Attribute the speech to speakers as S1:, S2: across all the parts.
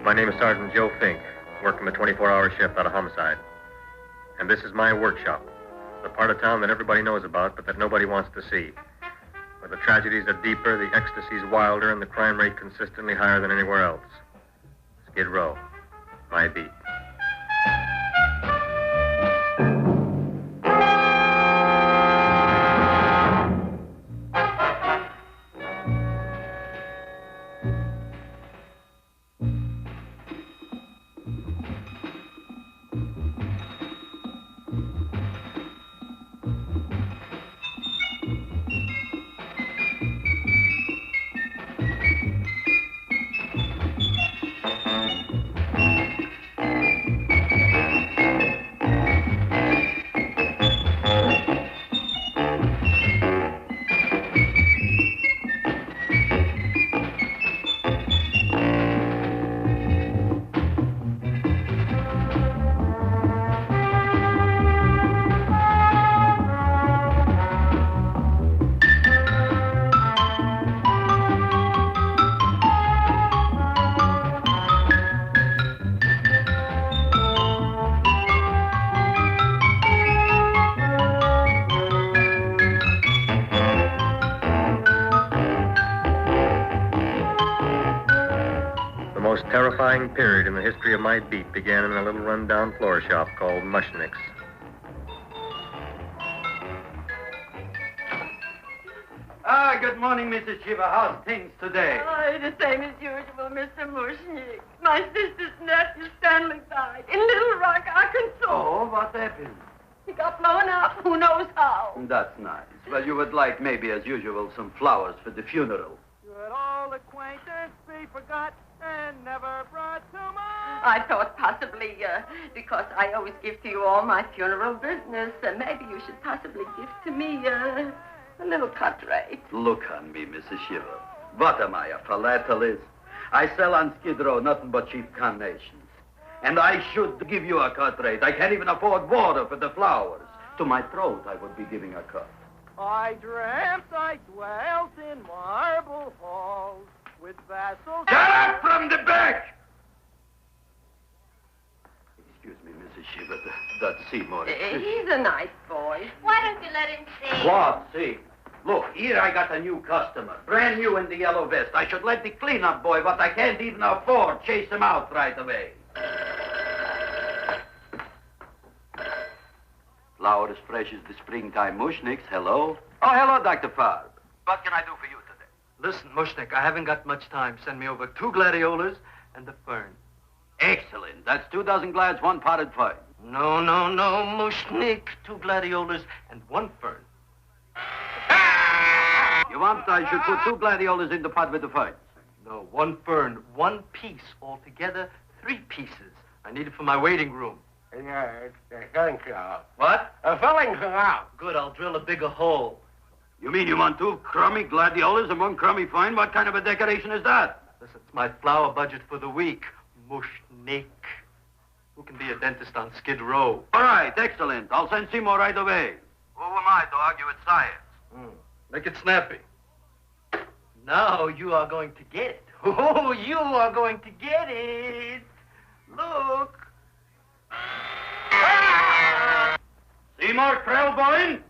S1: My name is Sergeant Joe Fink, working the 24-hour shift out of homicide. And this is my workshop, the part of town that everybody knows about, but that nobody wants to see. Where the tragedies are deeper, the ecstasy's wilder, and the crime rate consistently higher than anywhere else. Skid Row, my beat. The most terrifying period in the history of my beat began in a little run-down floor shop called Mushnick's.
S2: Good morning, Mrs. Shiva. How's things today?
S3: Oh, the same as usual, Mr. Mushnick. My sister's nephew, Stanley, died in Little Rock, Arkansas.
S2: Oh, what happened?
S3: He got blown up. Who knows how?
S2: That's nice. Well, you would like, maybe as usual, some flowers for the funeral.
S4: Should all acquaintance be forgot and never brought to mind?
S3: I thought possibly, because I always give to you all my funeral business, maybe you should possibly give to me, a little cut rate.
S2: Look on me, Mrs. Shiva. What am I, a philatelist? I sell on Skid Row nothing but cheap carnations. And I should give you a cut rate. I can't even afford water for the flowers. To my throat, I would be giving a cut.
S4: I dreamt I dwelt in marble halls with vassals...
S2: Get up from the back! Excuse me, Mrs. Shiva, that's Seymour.
S3: He's a nice boy.
S5: Why don't you let him sing?
S2: What? See? Look, here I got a new customer, brand new in the yellow vest. I should let the cleanup boy, but I can't even afford, chase him out right away. Flower as fresh as the springtime Mushnicks. Hello? Oh, hello, Dr. Farb. What can I do for you today?
S6: Listen, Mushnick, I haven't got much time. Send me over 2 gladiolas and a fern.
S2: Excellent. That's 2 dozen glads, 1 potted fern.
S6: No, Mushnick. 2 gladiolas and 1 fern.
S2: You want I should put 2 gladiolas in the pot with the ferns?
S6: No, 1 fern, 1 piece. Altogether, 3 pieces. I need it for my waiting room.
S4: Yeah, thank you.
S6: What?
S4: A filling out.
S6: Good, I'll drill a bigger hole.
S2: You mean you want 2 crummy gladiolas and 1 crummy fern? What kind of a decoration is that?
S6: Listen, it's my flower budget for the week. Mushnick. Who can be a dentist on Skid Row?
S2: All right, excellent. I'll send Seymour right away. Who am I to argue with science?
S6: Make it snappy. Now you are going to get it. Oh, you are going to get it. Look.
S2: Seymour Krellboyne?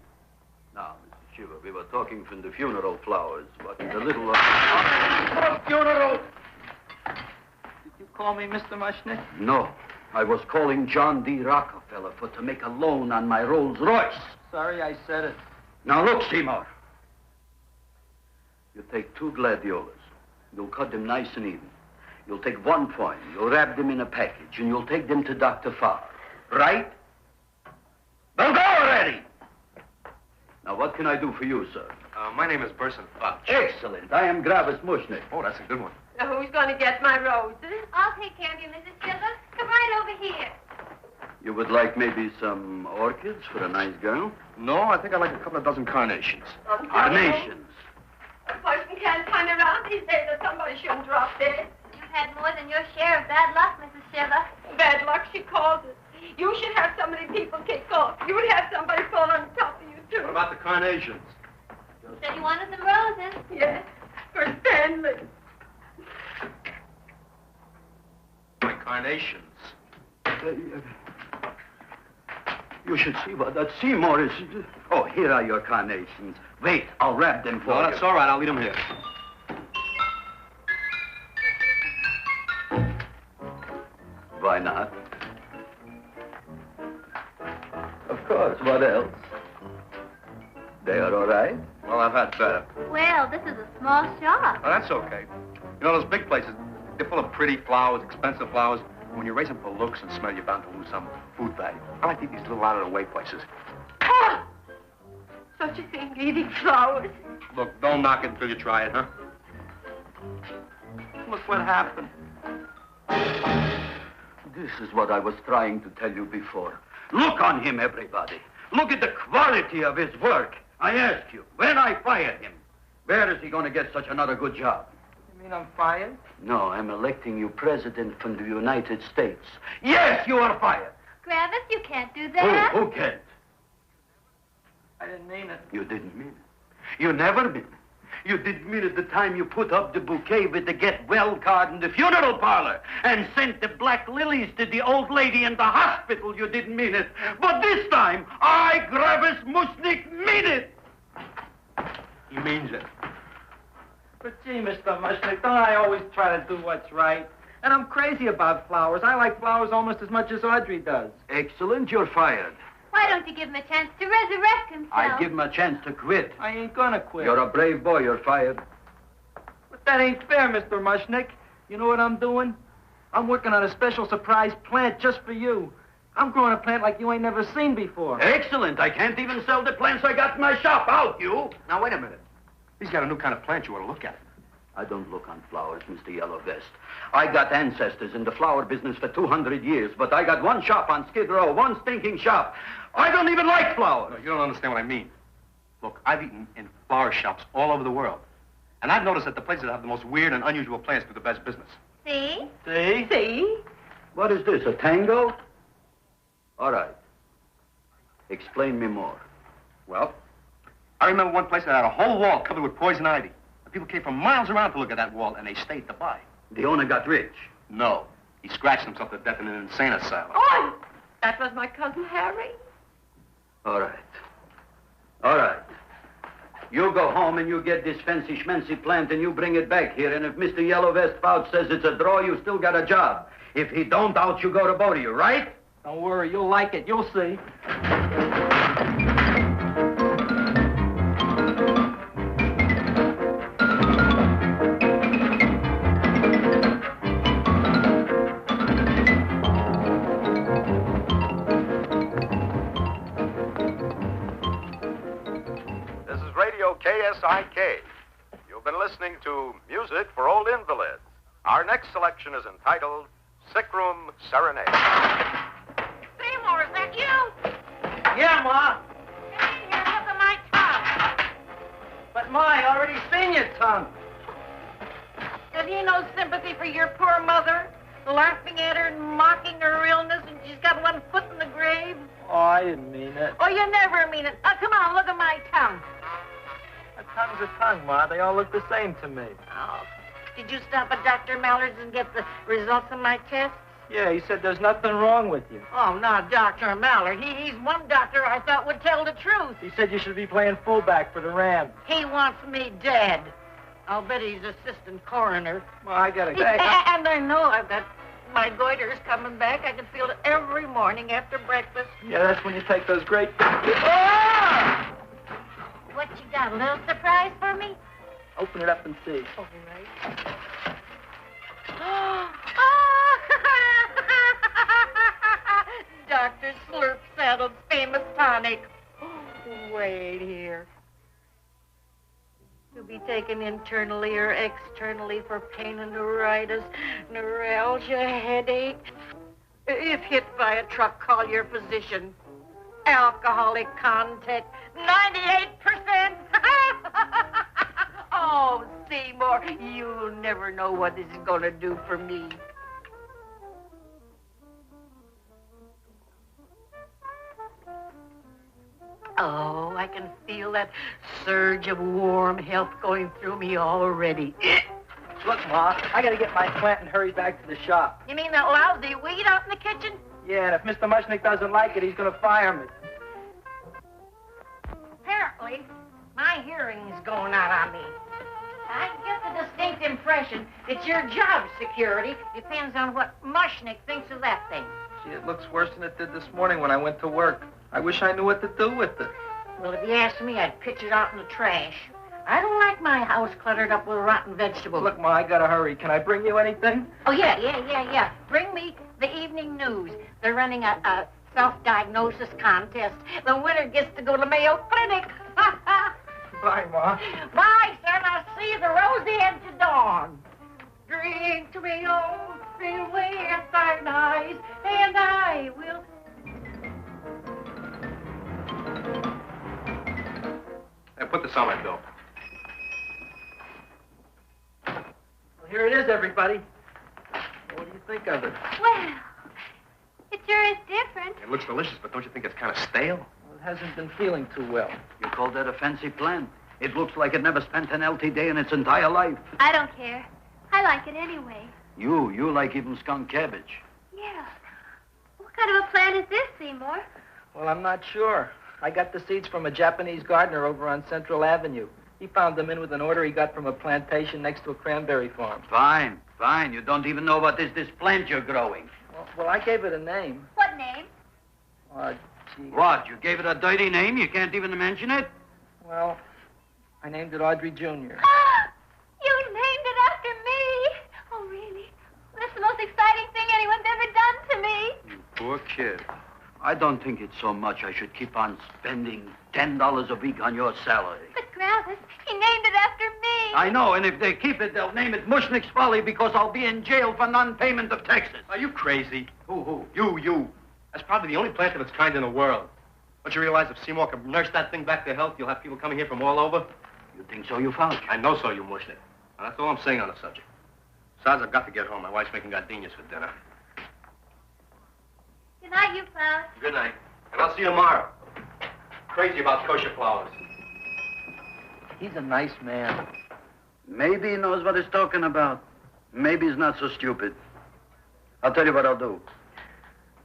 S2: Now, Mr. Shiva, we were talking from the funeral flowers, but the little...
S4: Funeral.
S7: Did you call me Mr. Mushnick?
S2: No, I was calling John D. Rockefeller to make a loan on my Rolls Royce.
S7: Sorry I said it.
S2: Now, look, Seymour. You take 2 gladiolas. You'll cut them nice and even. You'll take 1 coin. You'll wrap them in a package, and you'll take them to Dr. Farr. Right? Well, go already! Now, what can I do for you, sir?
S1: My name is Burson Fox.
S2: Excellent. I am Gravis Mushnick.
S1: Oh, that's a good one.
S3: Who's going to get my roses?
S5: I'll take care of you, Mrs. Shiva. Come right over here.
S2: You would like maybe some orchids for a nice girl?
S1: No, I think I'd like a couple of dozen carnations.
S2: Carnations.
S3: A person can't turn around these days that somebody shouldn't drop dead.
S5: You've had more than your share of bad luck, Mrs. Shiva.
S3: Bad luck, she calls it. You should have so many people kick off. You would have somebody fall on top of you, too.
S6: What about the carnations?
S5: You said you wanted some roses.
S3: Yes, for Stanley.
S6: carnations.
S2: You should see what that Seymour is. Oh, here are your carnations. Wait, I'll wrap them for
S6: No,
S2: you.
S6: that's all right. I'll leave them here.
S2: Why not? Of course, what else? They are all right?
S6: Well, I've had better.
S5: Well, this is a small shop.
S6: Oh, that's okay. You know, those big places, they're full of pretty flowers, expensive flowers. When you raise them for looks and smell, you're bound to lose some food value. I like to eat these little out-of-the-way places.
S3: Ah! Such a thing, eating flowers.
S6: Look, don't knock it until you try it, huh?
S7: Look what happened.
S2: This is what I was trying to tell you before. Look on him, everybody. Look at the quality of his work. I ask you, when I fired him, where is he going to get such another good job?
S7: You mean I'm fired?
S2: No, I'm electing you president from the United States. Yes, you are fired.
S5: Gravis, you can't do that.
S2: Who can't?
S7: I didn't mean it.
S2: You didn't mean it. You never mean it. You didn't mean it the time you put up the bouquet with the get well card in the funeral parlor and sent the black lilies to the old lady in the hospital. You didn't mean it. But this time, I, Gravis Mushnik, mean it.
S6: He means it.
S7: But gee, Mr. Mushnick, don't I always try to do what's right? And I'm crazy about flowers. I like flowers almost as much as Audrey does.
S2: Excellent, you're fired.
S5: Why don't you give him a chance to resurrect himself?
S2: I give him a chance to quit.
S7: I ain't gonna quit.
S2: You're a brave boy, you're fired.
S7: But that ain't fair, Mr. Mushnick. You know what I'm doing? I'm working on a special surprise plant just for you. I'm growing a plant like you ain't never seen before.
S2: Excellent. I can't even sell the plants I got in my shop. Out, you.
S6: Now, wait a minute. He's got a new kind of plant you ought to look at.
S2: I don't look on flowers, Mr. Yellow Vest. I got ancestors in the flower business for 200 years, but I got one shop on Skid Row, one stinking shop. I don't even like flowers.
S6: No, you don't understand what I mean. Look, I've eaten in flower shops all over the world. And I've noticed that the places that have the most weird and unusual plants do the best business.
S5: See?
S7: See?
S3: See?
S2: What is this, a tango? All right. Explain me more.
S6: Well, I remember one place that had a whole wall covered with poison ivy. And people came from miles around to look at that wall, and they stayed to buy.
S2: The owner got rich.
S6: No. He scratched himself to death in an insane asylum.
S3: Oh, that was my cousin Harry.
S2: All right. All right. You go home and you get this fancy schmancy plant and you bring it back here. And if Mr. Yellow Vest Pouch says it's a draw, you still got a job. If he don't, out you go to both of you, right?
S7: Don't worry, you'll like it. You'll see.
S8: This is Radio KSIK. You've been listening to Music for Old Invalids. Our next selection is entitled Sick Room Serenade.
S5: Seymour, is that you?
S7: Yeah, Ma.
S5: Hey, here, look at my tongue.
S7: But Ma, I already seen your tongue.
S3: Have you no sympathy for your poor mother? Laughing at her and mocking her illness, and she's got one foot in the grave?
S7: Oh, I didn't mean it.
S3: Oh, you never mean it. Come on, look at my tongue.
S7: A tongue's a tongue, Ma. They all look the same to me.
S3: Oh, did you stop at Dr. Mallard's and get the results of my test?
S7: Yeah, he said there's nothing wrong with you.
S3: Oh, not Dr. Mallard. He's one doctor I thought would tell the truth.
S7: He said you should be playing fullback for the Rams.
S3: He wants me dead. I'll bet he's assistant coroner.
S7: Ma, I gotta go.
S3: And I know I've got my goiter's coming back. I can feel it every morning after breakfast.
S7: Yeah, that's when you take those great... Ah!
S5: What you got, a little surprise for me?
S7: Open it up and see.
S3: All right. Dr. Slurp Saddle's famous tonic. Wait here. To be taken internally or externally for pain and neuritis, neuralgia, headache. If hit by a truck, call your physician. Alcoholic content, 98%. Oh, Seymour, you'll never know what this is going to do for me. Oh, I can feel that surge of warm health going through me already.
S7: Look, Ma, I gotta get my plant and hurry back to the shop.
S3: You mean that lousy weed out in the kitchen?
S7: Yeah, and if Mr. Mushnick doesn't like it, he's gonna fire me.
S3: Apparently, my hearing is going out on me. I get the distinct impression that your job security depends on what Mushnick thinks of that thing.
S7: Gee, it looks worse than it did this morning when I went to work. I wish I knew what to do with it.
S3: Well, if you asked me, I'd pitch it out in the trash. I don't like my house cluttered up with rotten vegetables.
S7: Look, Ma, I gotta hurry. Can I bring you anything?
S3: Oh, yeah. Bring me the evening news. They're running a self-diagnosis contest. The winner gets to go to Mayo Clinic.
S7: Bye, Ma.
S3: Bye, son. I'll see you the rosy edge of dawn. Drink to me, oh, fill with thine eyes, and I will...
S1: Hey, put this on my bill.
S7: Well, here it is, everybody. What do you think of it?
S5: Well, it sure is different.
S1: It looks delicious, but don't you think it's kind of stale?
S7: Well, it hasn't been feeling too well.
S2: You call that a fancy plant? It looks like it never spent an LT day in its entire life.
S5: I don't care. I like it anyway.
S2: You like even skunk cabbage.
S5: Yeah. What kind of a plant is this, Seymour?
S7: Well, I'm not sure. I got the seeds from a Japanese gardener over on Central Avenue. He found them in with an order he got from a plantation next to a cranberry farm.
S2: Fine. You don't even know what is this plant you're growing.
S7: Well, I gave it a name.
S5: What name?
S7: Gee.
S2: What? You gave it a dirty name? You can't even mention it?
S7: Well, I named it Audrey Jr.
S5: You named it after me. Oh, really? That's the most exciting thing anyone's ever done to me.
S2: You poor kid. I don't think it's so much I should keep on spending $10 a week on your salary.
S5: But, Gravis, he named it after me.
S2: I know, and if they keep it, they'll name it Mushnick's Folly because I'll be in jail for non-payment of taxes.
S1: Are you crazy?
S2: Who?
S1: You. That's probably the only plant of its kind in the world. Don't you realize if Seymour can nurse that thing back to health, you'll have people coming here from all over?
S2: You think so, you found?
S1: I know so, you Mushnick. Now, that's all I'm saying on the subject. Besides, I've got to get home. My wife's making gardenias for dinner.
S5: Good night, you Klaus.
S1: Good night. And I'll see you tomorrow. Crazy about kosher flowers.
S7: He's a nice man.
S2: Maybe he knows what he's talking about. Maybe he's not so stupid. I'll tell you what I'll do.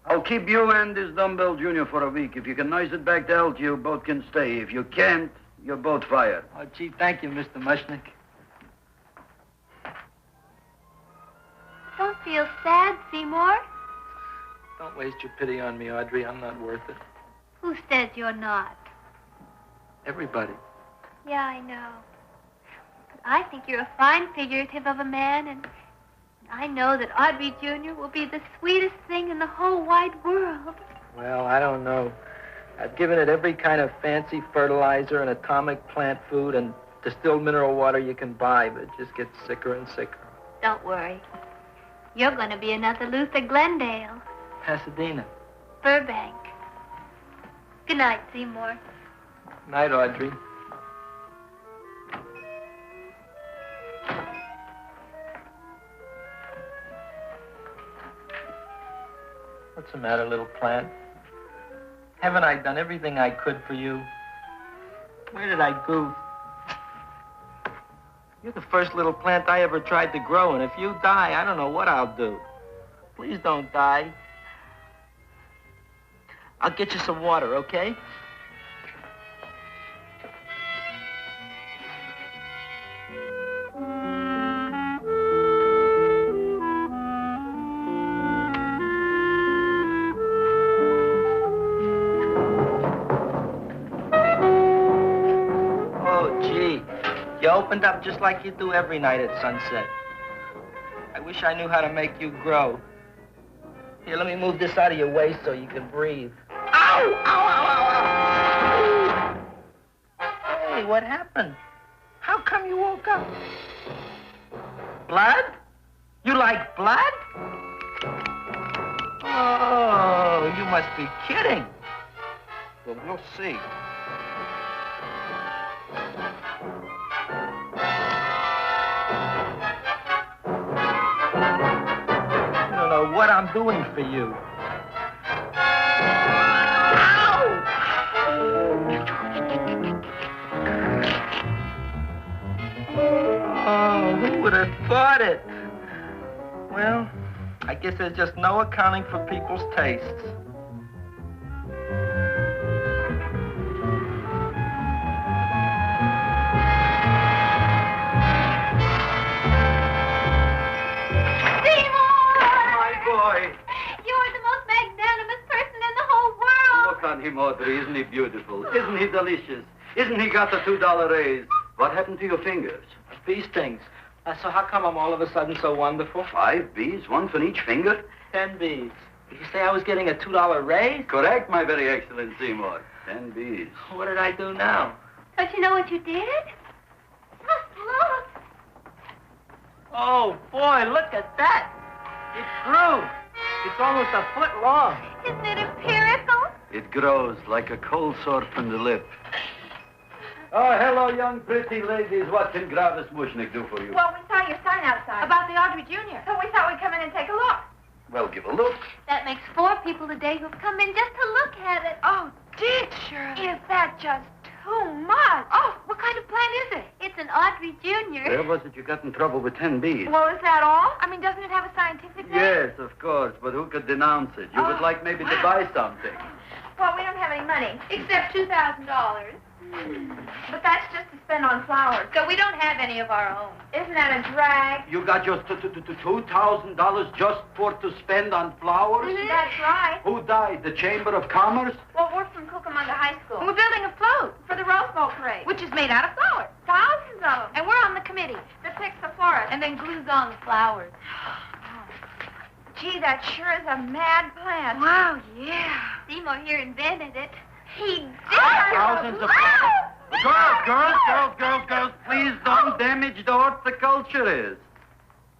S2: I'll keep you and this dumbbell junior for a week. If you can nurse it back to health, you both can stay. If you can't, you're both fired.
S7: Oh, gee, thank you, Mr. Mushnick.
S5: Don't feel sad, Seymour.
S7: Don't waste your pity on me, Audrey. I'm not worth it.
S5: Who says you're not?
S7: Everybody.
S5: Yeah, I know. But I think you're a fine figurative of a man, and I know that Audrey Jr. will be the sweetest thing in the whole wide world.
S7: Well, I don't know. I've given it every kind of fancy fertilizer and atomic plant food and distilled mineral water you can buy, but it just gets sicker and sicker.
S5: Don't worry. You're going to be another Luther Glendale.
S7: Pasadena.
S5: Burbank. Good night, Seymour.
S7: Night, Audrey. What's the matter, little plant? Haven't I done everything I could for you? Where did I goof? You're the first little plant I ever tried to grow, and if you die, I don't know what I'll do. Please don't die. I'll get you some water, okay? You opened up just like you do every night at sunset. I wish I knew how to make you grow. Here, let me move this out of your way so you can breathe. Ow! Ow, ow, ow, ow! Hey, what happened? How come you woke up? Blood? You like blood? Oh, you must be kidding. Well, we'll see. What I'm doing for you. Ow! Oh, who would have thought it? Well, I guess there's just no accounting for people's tastes.
S5: You're the most magnanimous person in the whole world.
S2: Look on him, Audrey. Isn't he beautiful? Isn't he delicious? Isn't he got the $2 raise? What happened to your fingers?
S7: Bee stings. So how come I'm all of a sudden so wonderful?
S2: 5 bees, one for each finger?
S7: 10 bees. Did you say I was getting a $2 raise?
S2: Correct, my very excellent Seymour. 10 bees.
S7: What did I do now?
S5: Don't you know what you did? Just look.
S7: Oh, boy, look at that. It grew. It's almost a foot long.
S5: Isn't it empirical?
S2: It grows like a cold sore from the lip. Oh, hello, young pretty ladies. What can Gravis Mushnick do for you?
S9: Well, we saw your sign outside. About the Audrey Jr. So we thought we'd come in and take a look.
S2: Well, give a look.
S5: That makes 4 people today who've come in just to look at it.
S9: Oh, did Shirley? Is that just too much? Oh, what kind of plant is it?
S5: It's an Audrey Jr.
S2: Where was it you got in trouble with 10 bees?
S9: Well, is that all? I mean, doesn't it have a scientific name?
S2: Yes, of course, but who could denounce it? You would like maybe to buy something.
S9: Well, we don't have any money, except $2,000. But that's just to spend on flowers.
S5: So we don't have any of our own.
S9: Isn't that a drag?
S2: You got just $2,000 just for to spend on flowers?
S9: That's right.
S2: Who died? The Chamber of Commerce?
S9: Well, we're from Cucamonga High School. We're building a float for the Rose Bowl parade, which is made out of flowers. Thousands of them. And we're on the committee that picks the florist.
S5: And then glues on the flowers.
S9: Gee, that sure is a mad plant. Wow, yeah.
S5: Seymour here invented it.
S9: He did.
S2: Thousands of flowers. Girls, please don't damage the horticulturist.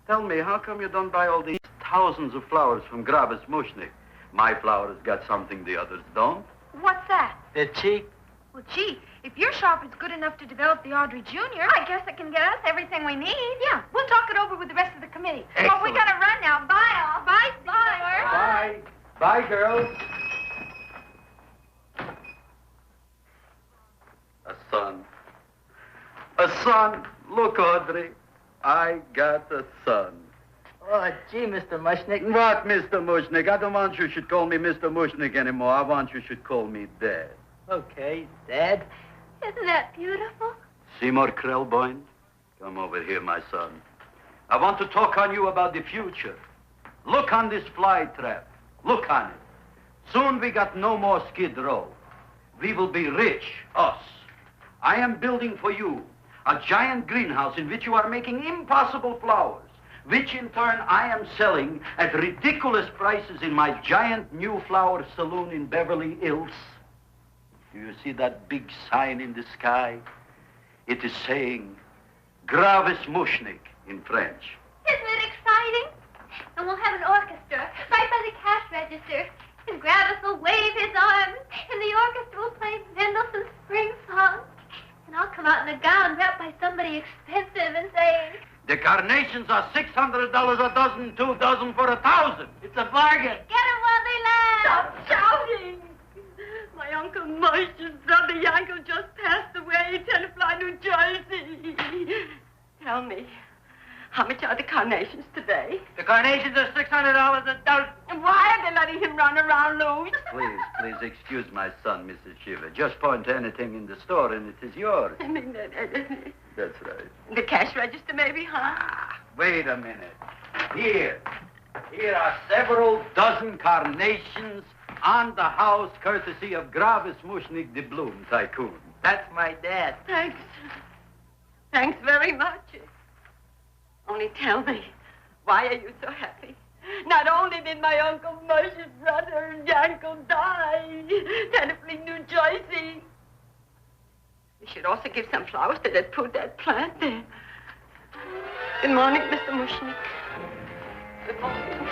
S2: Tell me, how come you don't buy all these thousands of flowers from Gravis Mushnick? My flowers got something the others don't.
S9: What's that?
S7: They're cheap.
S9: Well, gee, if your shop is good enough to develop the Audrey Jr., I guess it can get us everything we need. Yeah, we'll talk it over with the rest of the committee.
S2: Excellent.
S9: Well, we gotta run now. Bye, all. Bye, Seymour.
S2: Bye. Bye, girls. A son. A son. Look, Audrey. I got a son.
S7: Oh, gee, Mr. Mushnick.
S2: What, Mr. Mushnick? I don't want you should call me Mr. Mushnick anymore. I want you should call me Dad.
S7: Okay, Dad.
S5: Isn't that beautiful?
S2: Seymour Krellboyne, come over here, my son. I want to talk on you about the future. Look on this fly trap. Look on it. Soon we got no more Skid Row. We will be rich, us. I am building for you a giant greenhouse in which you are making impossible flowers, which in turn I am selling at ridiculous prices in my giant new flower saloon in Beverly Hills. Do you see that big sign in the sky? It is saying, Gravis Mushnick in French.
S5: Isn't it exciting? And we'll have an orchestra right by the cash register. And Gravis will wave his arms, and the orchestra will play Mendelssohn's Spring Song. And I'll come out in a gown wrapped by somebody expensive and say,
S2: The carnations are $600 a dozen, 2 dozen for 1,000. It's a bargain.
S5: get 'em while they last.
S3: Stop shouting! My Uncle Moshe's brother Yankel just passed away, Tenafly, New Jersey. Tell me, how much are the carnations today?
S7: The carnations are $600 a dozen.
S3: And why are they letting him run around loose?
S2: Please excuse my son, Mrs. Shiver. Just point to anything in the store and it is yours.
S3: I mean,
S2: That's right.
S3: the cash register maybe, huh?
S2: Wait a minute. Here are several dozen carnations on the house courtesy of Gravis Mushnick, the Bloom Tycoon.
S7: That's my dad.
S3: Thanks. Thanks very much. Only tell me, why are you so happy? Not only did my Uncle Moshe's brother Yankel die, Tenafly, New Jersey. We should also give some flowers to that poor dead plant there. Good morning, Mr. Mushnick. Good morning.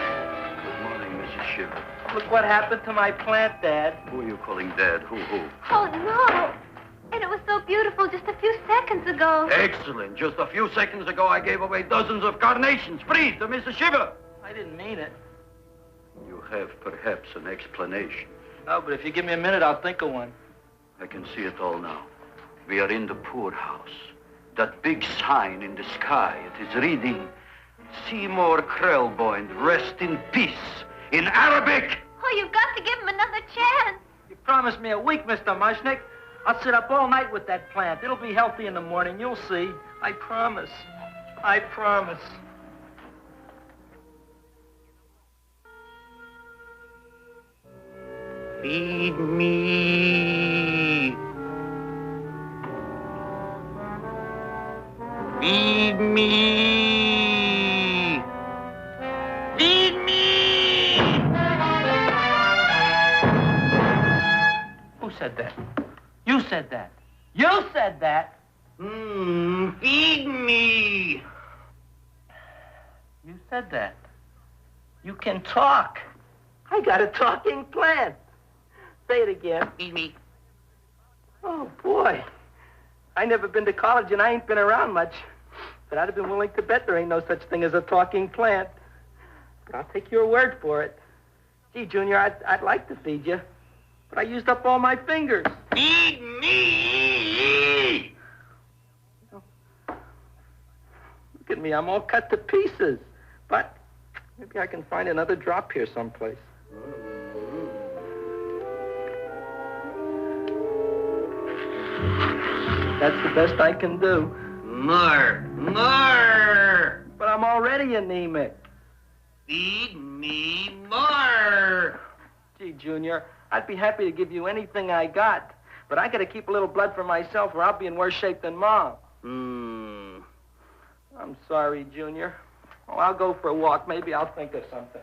S2: Good morning, Mrs. Shiver.
S7: Look what happened to my plant, Dad.
S2: Who are you calling Dad? Who?
S5: Oh, no. And it was so beautiful just a few seconds ago.
S2: Excellent. Just a few seconds ago, I gave away dozens of carnations free to Mrs. Shiver.
S7: I didn't mean it.
S2: You have perhaps an explanation.
S7: No, but if you give me a minute, I'll think of one.
S2: I can see it all now. We are in the poorhouse. That big sign in the sky, it is reading, Seymour Krelboyne, rest in peace, in Arabic.
S5: Oh, you've got to give him another chance.
S7: You promised me a week, Mr. Mushnick. I'll sit up all night with that plant. It'll be healthy in the morning. You'll see. I promise. I promise.
S6: Feed me. Feed me. Feed me.
S7: Who said that? You said that. You said that.
S6: Feed me.
S7: You said that. You can talk. I got a talking plant. Say it again.
S6: Feed me.
S7: Oh, boy. I never been to college and I ain't been around much. But I'd have been willing to bet there ain't no such thing as a talking plant. But I'll take your word for it. Gee, Junior, I'd like to feed you. But I used up all my fingers.
S6: Feed me.
S7: Look at me, I'm all cut to pieces. But maybe I can find another drop here someplace. That's the best I can do.
S6: More.
S7: But I'm already anemic.
S6: Feed me more.
S7: Gee, Junior, I'd be happy to give you anything I got. But I gotta keep a little blood for myself or I'll be in worse shape than Mom. I'm sorry, Junior. Well, I'll go for a walk. Maybe I'll think of something.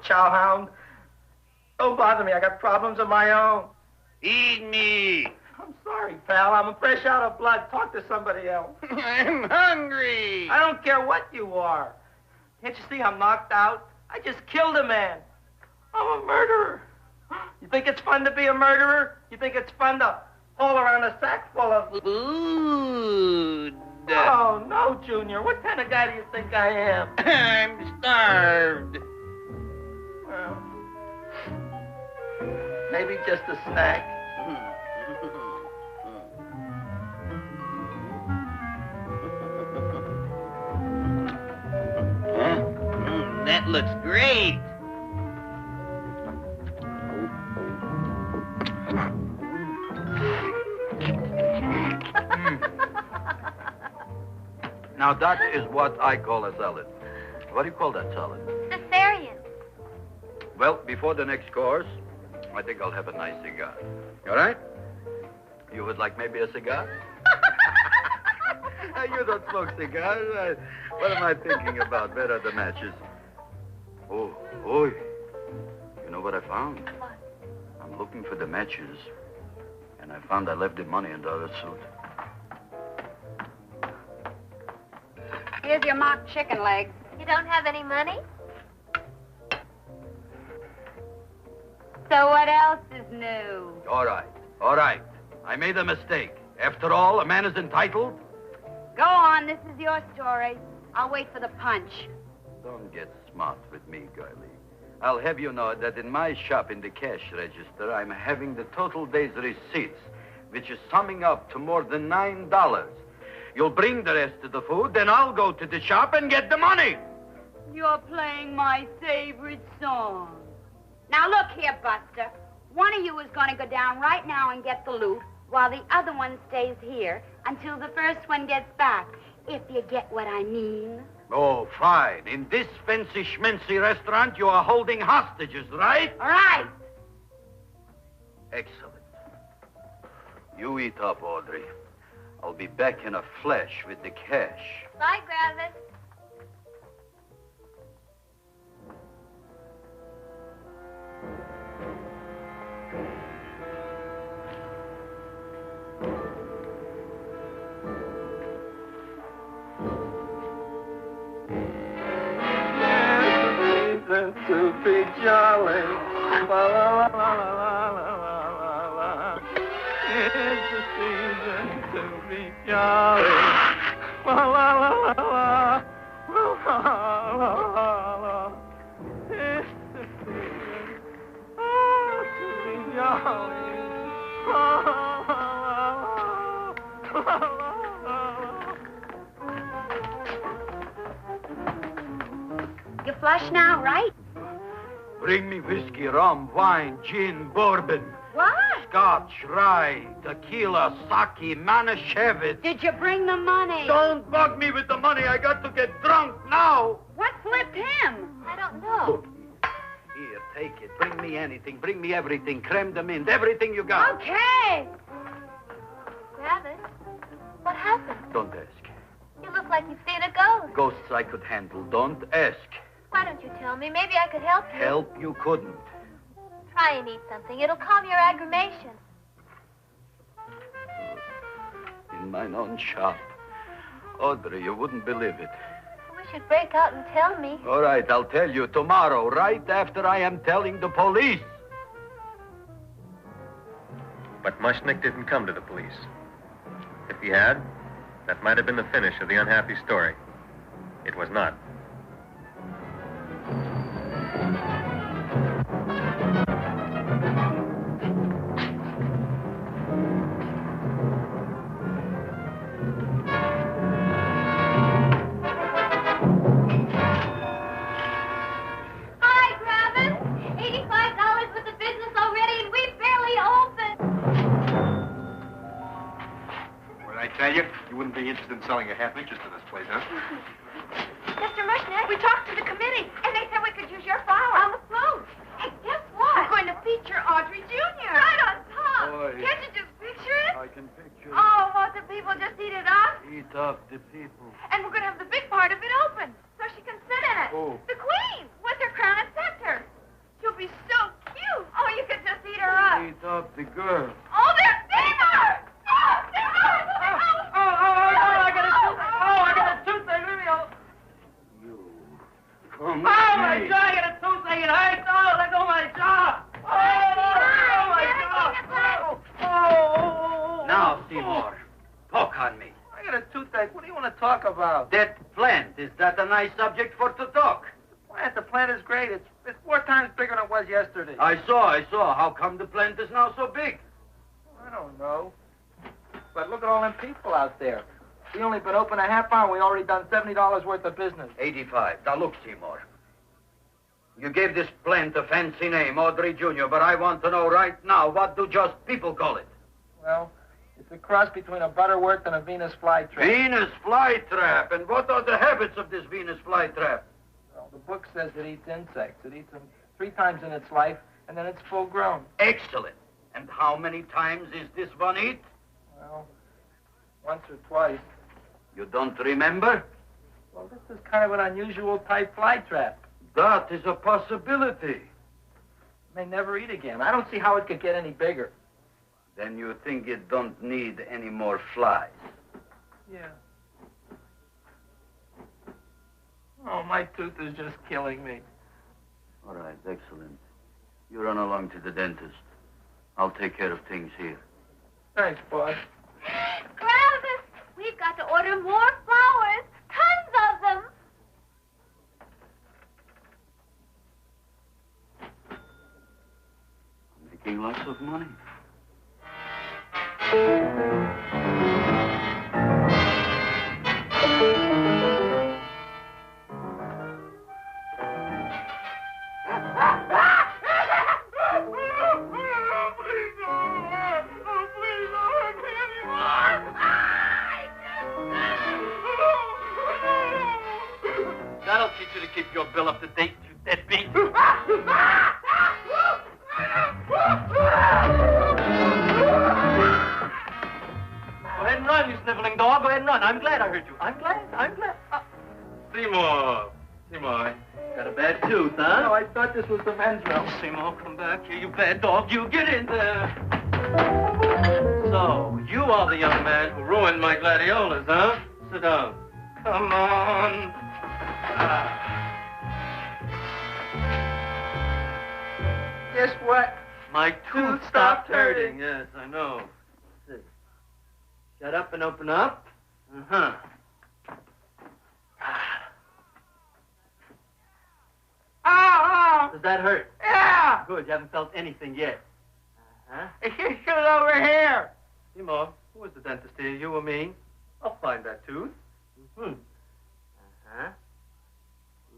S7: Chowhound. Don't bother me. I got problems of my own.
S6: Feed me.
S7: I'm sorry, pal. I'm fresh out of blood. Talk to somebody else.
S6: I'm hungry.
S7: I don't care what you are. Can't you see I'm knocked out? I just killed a man. I'm a murderer. You think it's fun to be a murderer? You think it's fun to
S6: haul around a sack full of...
S7: Food.
S6: Oh, no, Junior. What kind of guy do you think I am?
S7: I'm starved.
S6: Well, maybe just a snack.
S7: That looks great.
S2: Now, that is what I call a salad. What do you call that salad?
S5: Cesarean.
S2: Well, before the next course, I think I'll have a nice cigar. All right? You would like maybe a cigar? You don't smoke cigars. What am I thinking about? Where are the matches? Oh, you know what I found?
S5: What?
S2: I'm looking for the matches, and I found I left the money in the other suit.
S9: Here's your mock chicken leg.
S5: You don't have any money? So what else is new?
S2: All right. I made a mistake. After all, a man is entitled.
S9: Go on, this is your story. I'll wait for the punch.
S2: Don't get smart with me, girlie. I'll have you know that in my shop in the cash register, I'm having the total day's receipts, which is summing up to more than $9. You'll bring the rest of the food, then I'll go to the shop and get the money.
S9: You're playing my favorite song. Now look here, Buster. One of you is going to go down right now and get the loot, while the other one stays here until the first one gets back, if you get what I mean.
S2: Oh, fine. In this fancy schmancy restaurant, you are holding hostages, right?
S9: All right.
S2: Excellent. You eat up, Audrey. I'll be back in a flash with the cash.
S5: Bye, Gravis.
S6: To be jolly. La, la, la, la, la, la, la. It's the season to be jolly. La, la, la, la, la. La, la, la, la. It's the season to be jolly. La, la, la, la, la, la.
S9: You flush now, right?
S2: Bring me whiskey, rum, wine, gin, bourbon.
S9: What?
S2: Scotch, rye, tequila, sake, Manischewitz.
S9: Did you bring the money?
S2: Don't bug me with the money. I got to get drunk now.
S9: What flipped him?
S5: I don't know.
S2: Here, take it. Bring me anything. Bring me everything. Creme de menthe. Everything you got.
S9: Okay.
S5: Gravis, what happened?
S2: Don't ask.
S5: You look like you've seen a ghost.
S2: Ghosts I could handle. Don't ask.
S5: Why don't you tell me? Maybe I could help you.
S2: Help you couldn't.
S5: Try and eat something. It'll calm your aggravation.
S2: In mine own shop. Audrey, you wouldn't believe it.
S5: I wish you'd break out and tell me.
S2: All right, I'll tell you tomorrow, right after I am telling the police.
S1: But Mushnick didn't come to the police. If he had, that might have been the finish of the unhappy story. It was not.
S5: Hi, Gravis. $85 worth of business already, and we barely opened.
S8: What I tell you? You wouldn't be interested in selling a half interest in this place, huh?
S9: Mr. Mushnick, we talked to the committee, and they said we could use your flour on the float. Hey, guess what? We're going to feature Audrey Jr. Right on top.
S2: Boy.
S9: Can't you just picture it?
S2: I can picture it.
S9: Oh, won't the people just eat it up?
S2: Eat up the people.
S9: And we're going to have the big part of it open, so she can sit in it.
S2: Oh.
S9: The queen, with her crown and scepter. She'll be so cute. Oh, you could just eat her up.
S2: Eat up the girl.
S9: Oh, they're steamers! Oh, they're
S6: I got a toothache. Leave me alone.
S2: Come
S6: Oh, my God, I got a toothache. It hurts. Oh, let go of my jaw. Oh, my God. Oh.
S7: talk about?
S2: That plant, is that a nice subject for to talk?
S7: The plant is great. It's 4 times bigger than it was yesterday.
S2: I saw. How come the plant is now so big?
S7: I don't know. But look at all them people out there. We only been open a half hour. We already done $70 worth of business.
S2: 85. Now look, Seymour. You gave this plant a fancy name, Audrey Jr., but I want to know right now, what do just people call it?
S7: Well, it's a cross between a butterworth and a Venus flytrap.
S2: Venus flytrap. And what are the habits of this Venus flytrap?
S7: Well, the book says it eats insects. It eats them 3 times in its life, and then it's full grown.
S2: Excellent. And how many times is this one eat?
S7: Well, once or twice.
S2: You don't remember?
S7: Well, this is kind of an unusual type flytrap.
S2: That is a possibility.
S7: It may never eat again. I don't see how it could get any bigger.
S2: Then you think it don't need any more flies?
S7: Yeah. Oh, my tooth is just killing me.
S2: All right, excellent. You run along to the dentist. I'll take care of things here.
S7: Thanks, boss.
S5: Travis, we've got to order more flowers. Tons of them.
S2: I'm making lots of money.
S6: That'll teach you to keep your bill up to date, you deadbeat.
S4: Go
S6: ahead and run, you sniveling dog. Go ahead and run. I'm glad I heard you. I'm glad. Seymour. Got a bad tooth, huh?
S7: No, I thought this was the men's room.
S6: Seymour, come back here, you bad dog. You get in there. So, you are the young man who ruined my gladiolas, huh? Sit down. Come on.
S7: Guess what?
S6: My tooth stopped hurting. Yes, I know. Sit. Shut up and open up. Uh-huh.
S7: Oh!
S6: Does that hurt?
S7: Yeah!
S6: Good, you haven't felt anything yet. Uh-huh.
S7: You shoot over here.
S6: Seymour, who was the dentist here, you or me? I'll find that tooth. Mm-hmm. Uh-huh.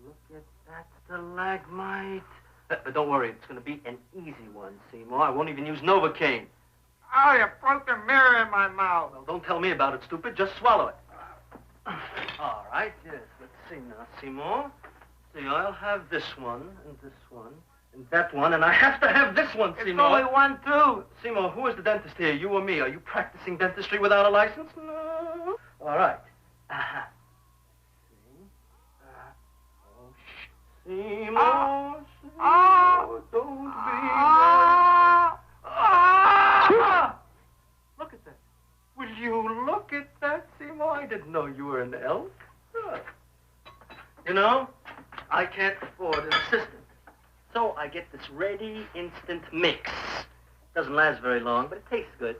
S6: Look at that stalagmite. But don't worry, it's going to be an easy one, Seymour. I won't even use Novocaine.
S7: Oh, you broke the mirror in my mouth.
S6: Well, don't tell me about it, stupid. Just swallow it. All right, yes. Let's see now, Seymour. See, I'll have this one, and this one, and that one, and I have to have this one, Seymour.
S7: It's only one tooth.
S6: Seymour, who is the dentist here, you or me? Are you practicing dentistry without a license? No. All right. Uh-huh. See? Seymour, Seymour, don't be mad. Look at that. Will you look at that, Seymour? I didn't know you were an elk. Good. You know, I can't afford an assistant. So I get this ready instant mix. Doesn't last very long, but it tastes good.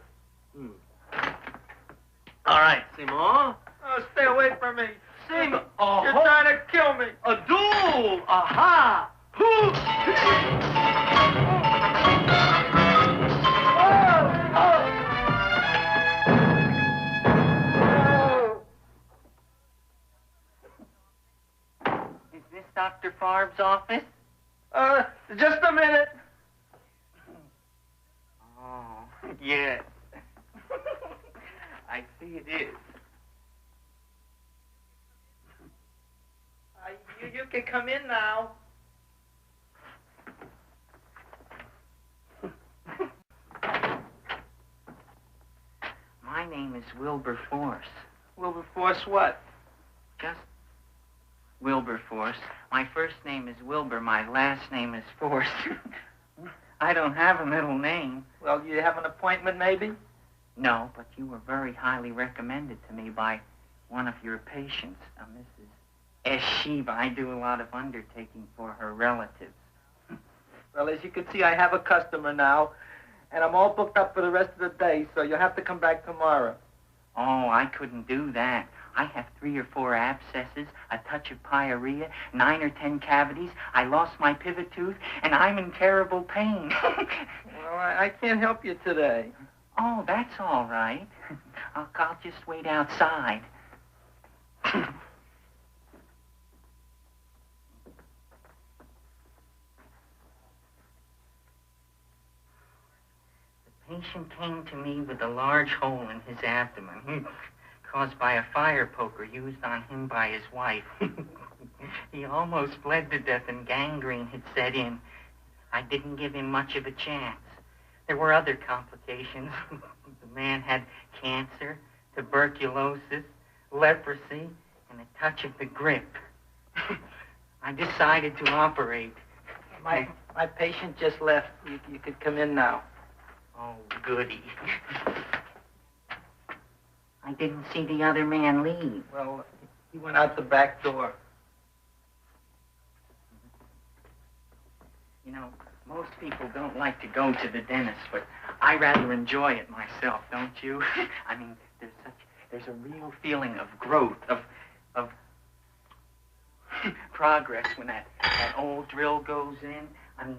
S6: All right, Seymour.
S7: Oh, stay away from me.
S6: Seymour.
S7: You're trying to kill me.
S6: A duel. Aha.
S10: Is this Dr. Farb's office?
S7: Just a minute.
S10: Oh, yes. I see it is.
S7: You can come in now.
S10: My name is Wilberforce.
S7: Wilberforce what?
S10: Just Wilberforce. My first name is Wilbur. My last name is Force. I don't have a middle name.
S7: Well, you have an appointment, maybe?
S10: No, but you were very highly recommended to me by one of your patients, Mrs. S. Sheba. I do a lot of undertaking for her relatives.
S7: Well, as you can see, I have a customer now, and I'm all booked up for the rest of the day, so you'll have to come back tomorrow.
S10: Oh, I couldn't do that. I have 3 or 4 abscesses, a touch of pyorrhea, 9 or 10 cavities. I lost my pivot tooth, and I'm in terrible pain.
S7: Well, I can't help you today.
S10: Oh, that's all right. I'll just wait outside. The patient came to me with a large hole in his abdomen, caused by a fire poker used on him by his wife. He almost bled to death and gangrene had set in. I didn't give him much of a chance. There were other complications. The man had cancer, tuberculosis, leprosy, and a touch of the grip. I decided to operate.
S7: My patient just left. You could come in now.
S10: Oh, goody. I didn't see the other man leave.
S7: Well, he went out the back door.
S10: You know, most people don't like to go to the dentist, but I rather enjoy it myself, don't you? I mean, there's a real feeling of growth, of progress when that old drill goes in. I mean,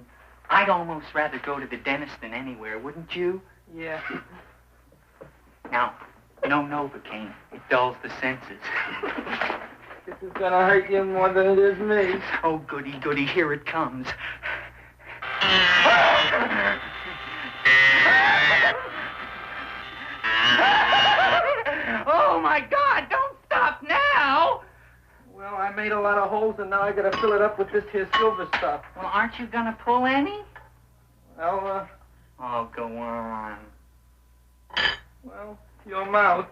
S10: I'd almost rather go to the dentist than anywhere, wouldn't you?
S7: Yeah.
S10: Now, no Novocaine. It dulls the senses.
S7: This is gonna hurt you more than it is me.
S10: Oh, goody, goody, here it comes.
S7: Oh, my God, don't stop now! Well, I made a lot of holes, and now I gotta fill it up with this here silver stuff.
S10: Well, aren't you gonna pull any?
S7: Well,
S10: Oh, go on.
S7: well, your mouth.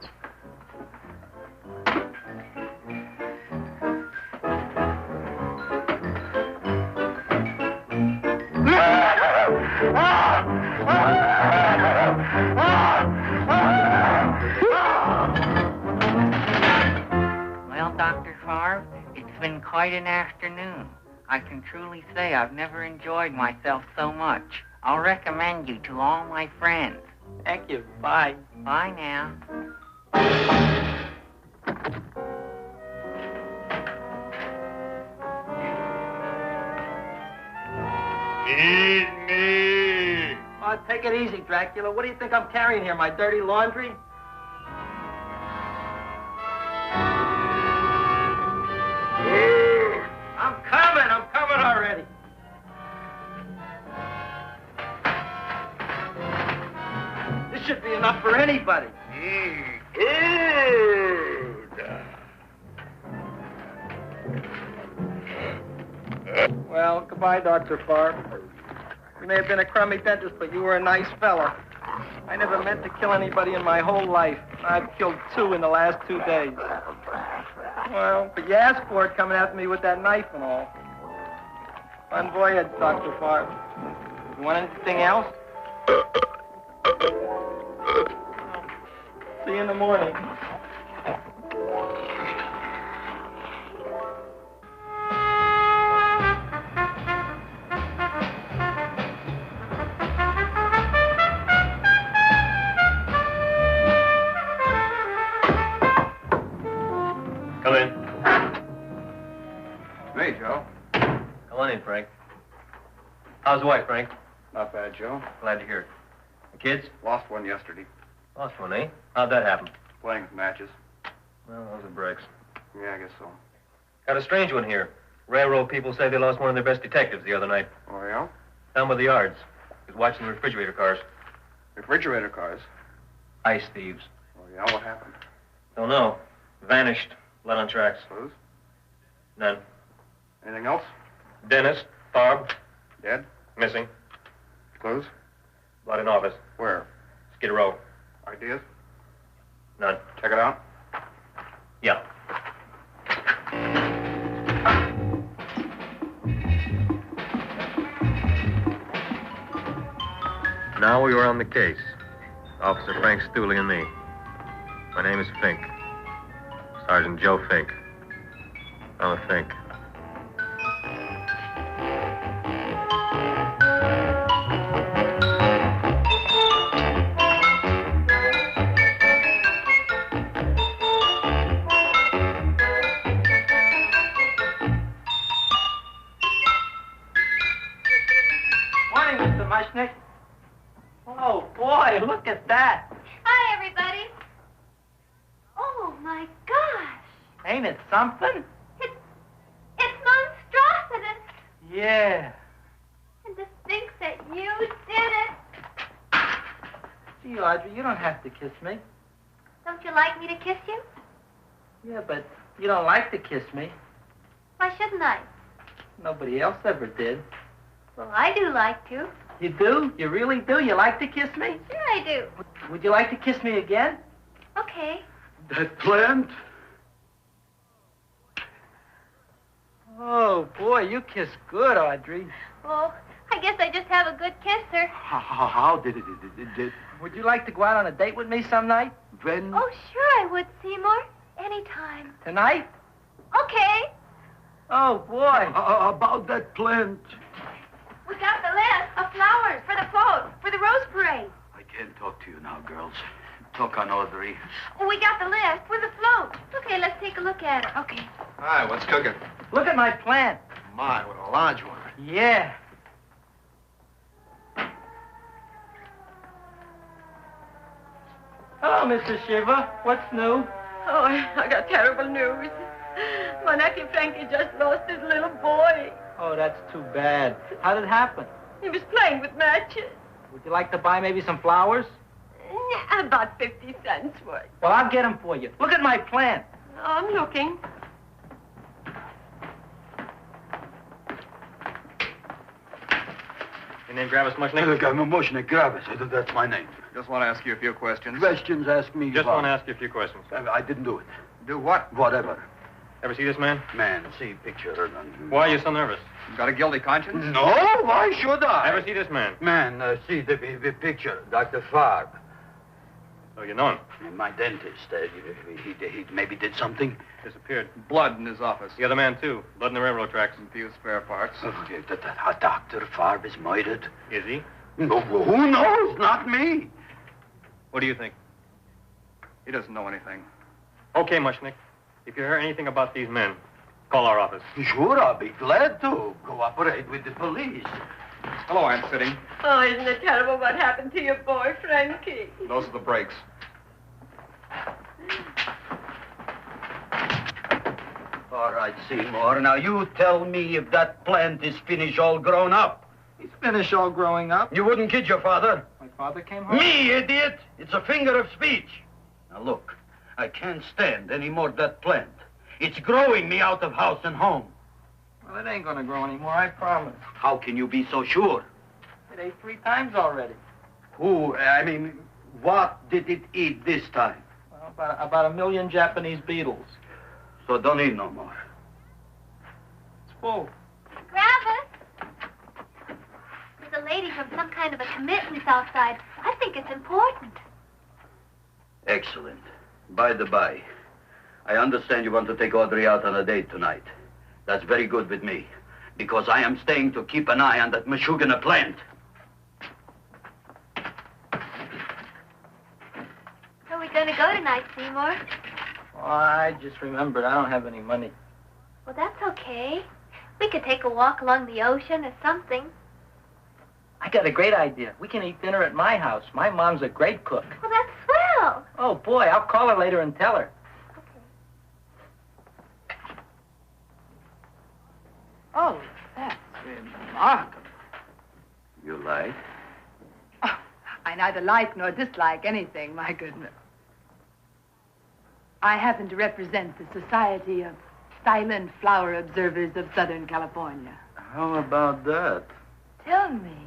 S10: Well, Dr. Favre, it's been quite an afternoon. I can truly say I've never enjoyed myself so much. I'll recommend you to all my friends.
S7: Thank you. Bye.
S10: Bye now.
S1: Eat me!
S7: Oh, take it easy, Dracula. What do you think I'm carrying here, my dirty laundry? I'm coming already. This should be enough for anybody. Well, goodbye, Dr. Favre. You may have been a crummy dentist, but you were a nice fella. I never meant to kill anybody in my whole life. I've killed 2 in the last 2 days. Well, but you asked for it coming after me with that knife and all. Bon voyage, Dr. Favre. You want anything else? See you in the morning.
S1: Come in.
S8: Hey, Joe.
S1: Come on in, Frank. How's the wife, Frank?
S8: Not bad, Joe.
S1: Glad to hear it. The kids?
S8: Lost one yesterday.
S1: Lost one, eh? How'd that happen?
S8: Playing with matches.
S1: Well, those are breaks.
S8: Yeah, I guess so.
S1: Got a strange one here. Railroad people say they lost one of their best detectives the other night.
S8: Oh, yeah?
S1: Down by the yards. He was watching the refrigerator cars.
S8: Refrigerator cars.
S1: Ice thieves.
S8: Oh, yeah? What happened?
S1: Don't know. Vanished. Let on tracks.
S8: Clues?
S1: None.
S8: Anything else?
S1: Dentist. Farb.
S8: Dead?
S1: Missing.
S8: Clues?
S1: Blood in office.
S8: Where?
S1: Skid Row.
S8: Ideas?
S1: None.
S8: Check it out.
S1: Yeah. Now we were on the case. Officer Frank Stooley and me. My name is Fink. Sergeant Joe Fink. I'm a Fink.
S7: look at that.
S5: Hi, everybody. Oh, my gosh.
S7: Ain't it something?
S5: It's monstrosity.
S7: Yeah.
S5: And to think that you did it.
S7: Gee, Audrey, you don't have to kiss me.
S5: Don't you like me to kiss you?
S7: Yeah, but you don't like to kiss me.
S5: Why shouldn't I?
S7: Nobody else ever did.
S5: Well, I do like to.
S7: You do? You really do? You like to kiss me?
S5: Sure I do.
S7: Would you like to kiss me again?
S5: Okay.
S2: That plant?
S7: Oh, boy, you kiss good, Audrey.
S5: Well, I guess I just have a good kisser.
S2: How did it?
S7: Would you like to go out on a date with me some night?
S2: When?
S5: Oh, sure I would, Seymour. Anytime.
S7: Tonight?
S5: Okay.
S7: Oh, boy.
S2: About that plant.
S5: We got the list of flowers for the float, for the rose parade.
S2: I can't talk to you now, girls. Talk on Audrey.
S5: We got the list for the float. Okay, let's take a look at it. Okay.
S1: Hi, what's cooking?
S7: Look at my plant.
S1: My, what a large one.
S7: Yeah. Hello, Mr. Shiva. What's new?
S3: Oh, I got terrible news. My nephew Frankie just lost his little boy.
S7: Oh, that's too bad. How did it happen?
S3: He was playing with matches.
S7: Would you like to buy maybe some flowers?
S3: About 50 cents worth.
S7: Well, I'll get them for you. Look at my plant.
S3: I'm looking.
S1: Your name Gravis Mushnick?
S2: Look, I'm a Mushnick Gravis. That's my name.
S1: Just want to ask you a few questions.
S2: Questions, ask me.
S1: Just
S2: about.
S1: want to ask you a few questions.
S2: I didn't do it.
S1: Do what?
S2: Whatever.
S1: Ever see this man?
S2: Man, see picture.
S1: Why are you so nervous?
S11: Got a guilty conscience?
S2: No, why should I?
S1: Ever see this man?
S2: Man, see the picture. Dr. Farb.
S1: Oh, you know him?
S2: My dentist. He maybe did something.
S1: Disappeared.
S11: Blood in his office.
S1: The other man, too. Blood in the railroad tracks.
S11: And few spare parts.
S2: Dr. Farb is murdered.
S1: Is he?
S2: No, who knows? Not me.
S1: What do you think?
S11: He doesn't know anything.
S1: Okay, Mushnick. If you hear anything about these men, call our office.
S2: Sure, I'll be glad to cooperate with the police.
S11: Hello, Aunt Sitting.
S3: Oh, isn't it terrible what happened to your boy, Frankie?
S11: Those are the brakes.
S2: All right, Seymour. Now you tell me if that plant is finished all grown up.
S7: He's finished all growing up.
S2: You wouldn't kid your father.
S7: My father came home.
S2: Me, idiot! It's a figure of speech. Now look, I can't stand any more of that plant. It's growing me out of house and home.
S7: Well, it ain't gonna grow anymore, I promise.
S2: How can you be so sure?
S7: It ate 3 times already.
S2: What did it eat this time?
S7: Well, about 1 million Japanese beetles.
S2: So don't eat no more.
S7: It's full.
S5: Gravis. There's a lady from some kind of a commitment outside. I think it's important.
S2: Excellent. By the by, I understand you want to take Audrey out on a date tonight. That's very good with me, because I am staying to keep an eye on that Meshuggah plant.
S5: Where are we going to go tonight, Seymour?
S7: Oh, I just remembered I don't have any money.
S5: Well, that's okay. We could take a walk along the ocean or something.
S7: I got a great idea. We can eat dinner at my house. My mom's a great cook.
S5: Well, that's swell.
S7: Oh, boy, I'll call her later and tell her.
S3: Oh, that's remarkable.
S2: You like?
S3: Oh, I neither like nor dislike anything, my goodness. I happen to represent the Society of Silent Flower Observers of Southern California.
S2: How about that?
S3: Tell me,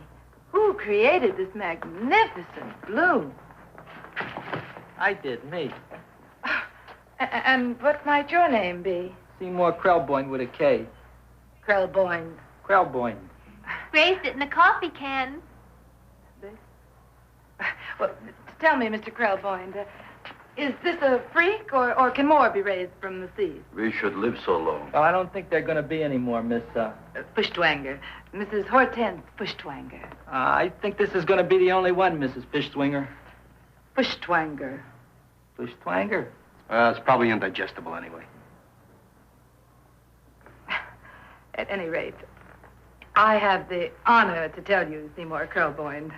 S3: who created this magnificent bloom?
S7: I did, me.
S3: And what might your name be?
S7: Seymour Krelboyne with a K.
S3: Krelboyne.
S7: Krelboyne.
S5: Raised it in a coffee can.
S3: Well, tell me, Mr. Krelboyne, is this a freak, or can more be raised from the seas?
S2: We should live so long.
S7: Well, I don't think there are going to be any more, Miss,
S3: Fuschtwanger. Mrs. Hortense Fuschtwanger.
S7: I think this is going to be the only one, Mrs. Fishswinger.
S3: Fuschtwanger.
S7: Fuschtwanger?
S11: It's probably indigestible anyway.
S3: At any rate, I have the honor to tell you, Seymour Krelboyne,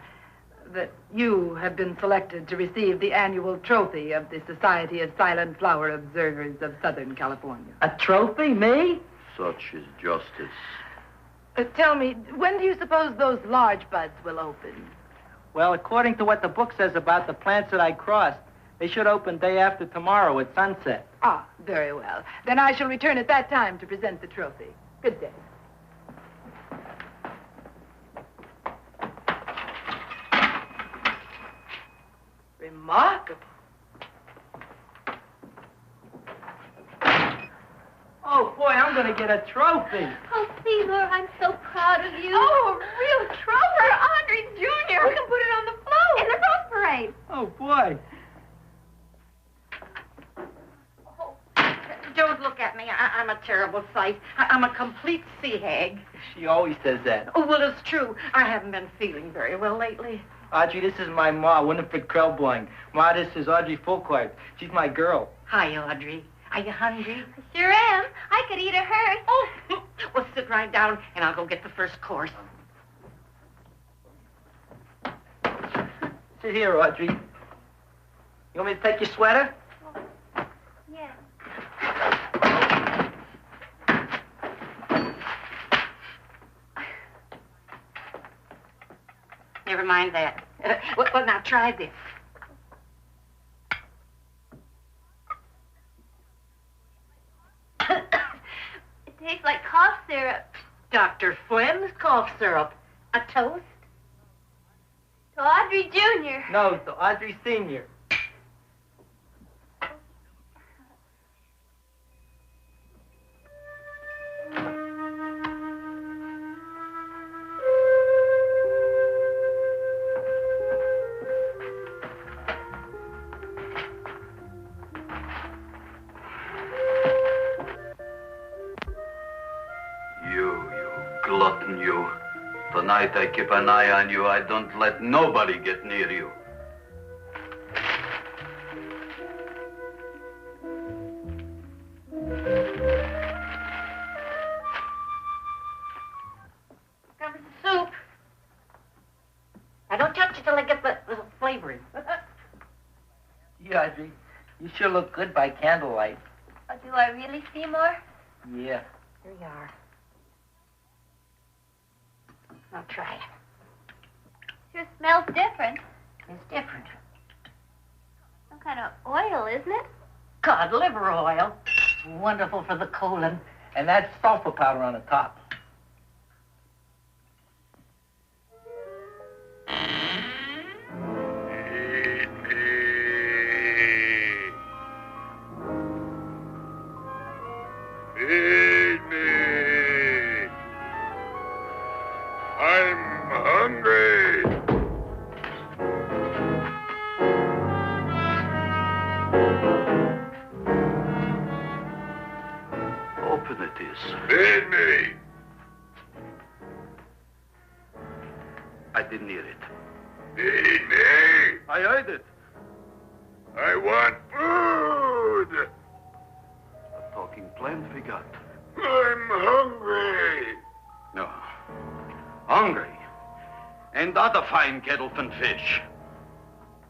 S12: that you have been selected to receive the annual trophy of the Society of Silent Flower Observers of Southern California.
S7: A trophy? Me?
S2: Such is justice.
S12: Tell me, when do you suppose those large buds will open?
S7: Well, according to what the book says about the plants that I crossed, they should open day after tomorrow at sunset.
S12: Ah, very well. Then I shall return at that time to present the trophy. Good day. Remarkable.
S7: Oh, boy, I'm going to get a trophy.
S5: Oh, Seymour, I'm so proud of you.
S9: Oh, a real trophy. Audrey Jr.
S5: We can put it on the float.
S9: In the rose parade.
S7: Oh, boy.
S3: Don't look at me. I'm a terrible sight. I'm a complete sea hag.
S7: She always says that.
S3: Oh, well, it's true. I haven't been feeling very well lately.
S7: Audrey, this is my ma, Winifred Krellboing. Ma, this is Audrey Fulcourt. She's my girl.
S3: Hi, Audrey. Are you hungry?
S5: I sure am. I could eat a hearse.
S3: Oh, well, sit right down, and I'll go get the first course.
S7: Sit here, Audrey. You want me to take your sweater?
S5: Yeah.
S3: Never mind that. Well, now try this.
S5: It tastes like cough syrup.
S3: Dr. Flynn's cough syrup. A toast?
S5: To Audrey Jr.
S7: No, to Audrey Sr.
S2: Glutton, you. Tonight I keep an eye on you. I don't let nobody get near you.
S3: Cover the soup. I don't touch it till I get the flavoring.
S7: Yeah, Audrey, you sure look good by candlelight.
S5: Oh, do I really, Seymour?
S7: Yeah.
S3: Here you are. Now try it.
S5: Sure smells different.
S3: It's different.
S5: Some kind of oil, isn't it?
S3: Cod liver oil. Wonderful for the colon.
S7: And that's sulfur powder on the top.
S8: Feed me. I'm hungry.
S2: Open it is.
S8: Feed me.
S2: I didn't hear it.
S8: Feed me.
S2: I heard it.
S8: I want food.
S2: A talking plant we got.
S8: I'm hungry.
S2: No. Hungry. And other fine kettlefen fish.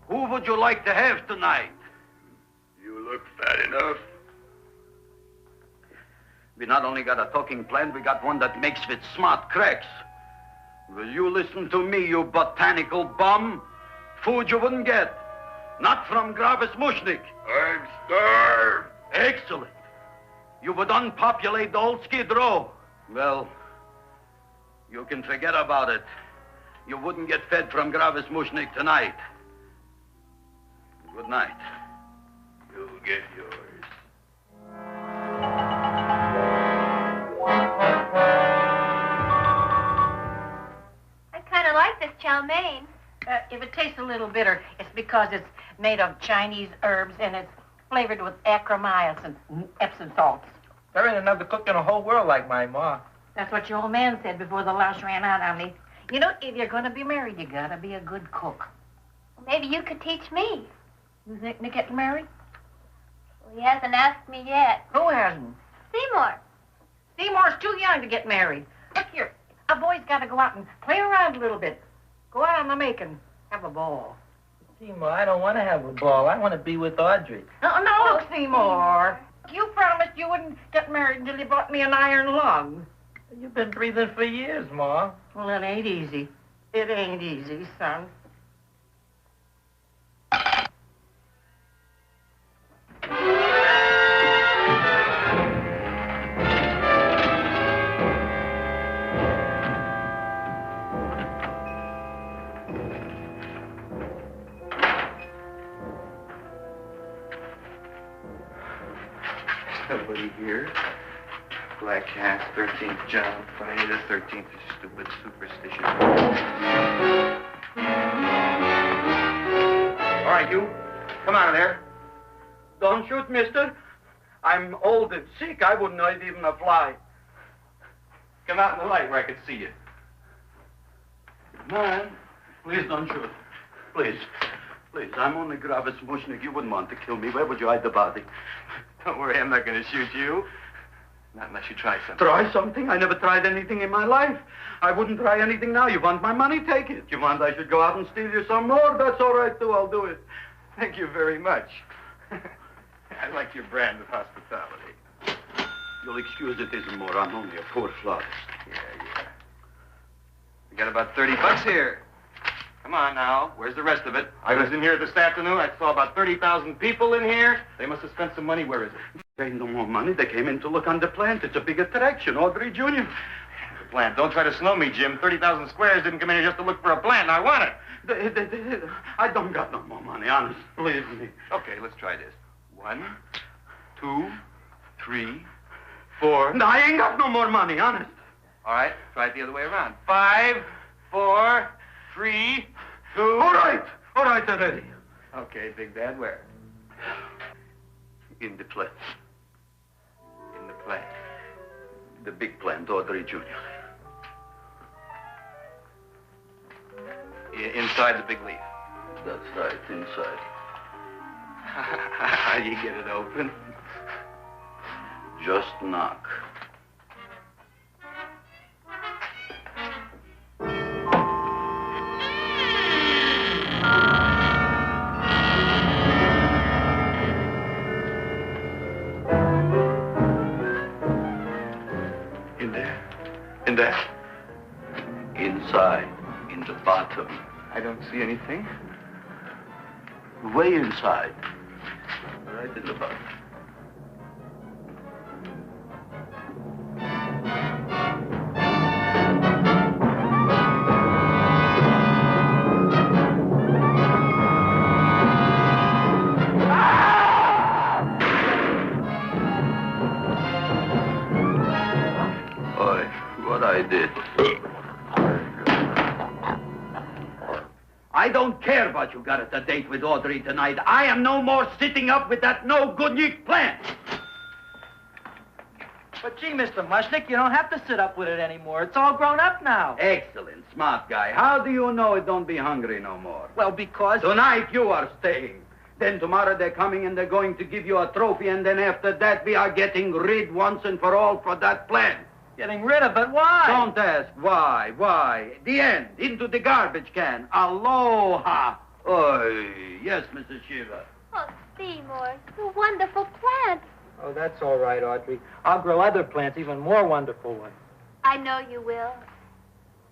S2: Who would you like to have tonight?
S8: You look fat enough.
S2: We not only got a talking plant, we got one that makes with smart cracks. Will you listen to me, you botanical bum? Food you wouldn't get. Not from Gravis Mushnik.
S8: I'm starved.
S2: Excellent. You would unpopulate the old Skid Row. Well, you can forget about it. You wouldn't get fed from Gravis Mushnik tonight. Good night.
S8: You'll get yours.
S5: I kind of like this chow mein.
S3: If it tastes a little bitter, it's because it's made of Chinese herbs and it's flavored with acromycin and Epsom salts.
S7: There ain't another cook in the whole world like my ma.
S3: That's what your old man said before the louse ran out on me. You know, if you're going to be married, you got to be a good cook.
S5: Well, maybe you could teach me.
S3: You think Nick getting married?
S5: Well, he hasn't asked me yet.
S3: Who hasn't?
S5: Seymour.
S3: Seymour's too young to get married. Look here, a boy's got to go out and play around a little bit. Go out on the making. Have a ball.
S7: Seymour, I don't want to have a ball. I want to be with Audrey.
S3: No, look, Seymour. You promised you wouldn't get married until you bought me an iron lung.
S7: You've been breathing for years, Ma.
S3: Well, it ain't easy. It ain't easy, son.
S11: Nobody here. Black Cat, 13th John, Friday the 13th is stupid superstition. All right, you. Come out of there.
S6: Don't shoot, mister. I'm old and sick. I wouldn't hurt even a fly.
S11: Come out in the light where I can see you.
S2: Come on. Please don't shoot. Please. Please, I'm only Gravis Mushnik. You wouldn't want to kill me. Where would you hide the body?
S11: Don't worry, I'm not going to shoot you. Not unless you try something.
S2: Try something? I never tried anything in my life. I wouldn't try anything now. You want my money? Take it. You want I should go out and steal you some more? That's all right, too. I'll do it.
S11: Thank you very much. I like your brand of hospitality.
S2: You'll excuse it isn't more. I'm only a poor florist.
S11: Yeah. We got about $30 here. Come on now. Where's the rest of it? I was in here this afternoon. I saw about 30,000 people in here. They must have spent some money. Where is it?
S2: There ain't no more money. They came in to look on the plant. It's a big attraction. Audrey Jr.
S11: The plant. Don't try to snow me, Jim. 30,000 squares didn't come in here just to look for a plant. I want it.
S2: I don't got no more money, honest. Believe me.
S11: Okay, let's try this. 1, 2, 3, 4.
S2: No, I ain't got no more money, honest.
S11: All right, try it the other way around. 5, 4, 3, 2.
S2: All right, already.
S11: Okay, Big Bad, where?
S2: In the plant.
S11: In the plant.
S2: The big plant, Audrey Jr.
S11: Inside the big leaf.
S2: That's right, inside.
S11: How do you get it open?
S2: Just knock.
S11: In there?
S2: Inside, in the bottom.
S11: I don't see anything.
S2: Way inside. Right in the bottom. I did. I don't care what you got at the date with Audrey tonight. I am no more sitting up with that no-good plant.
S7: But gee, Mr. Mushnick, you don't have to sit up with it anymore. It's all grown up now.
S2: Excellent, smart guy. How do you know it don't be hungry no more?
S7: Well, because...
S2: Tonight you are staying. Then tomorrow they're coming and they're going to give you a trophy, and then after that we are getting rid once and for all for that plant.
S7: Getting rid of it? Why?
S2: Don't ask why. Why? The end. Into the garbage can. Aloha. Oy. Yes, Mrs. Shiva.
S5: Oh, Seymour, the wonderful plant.
S7: Oh, that's all right, Audrey. I'll grow other plants, even more wonderful ones.
S5: I know you will.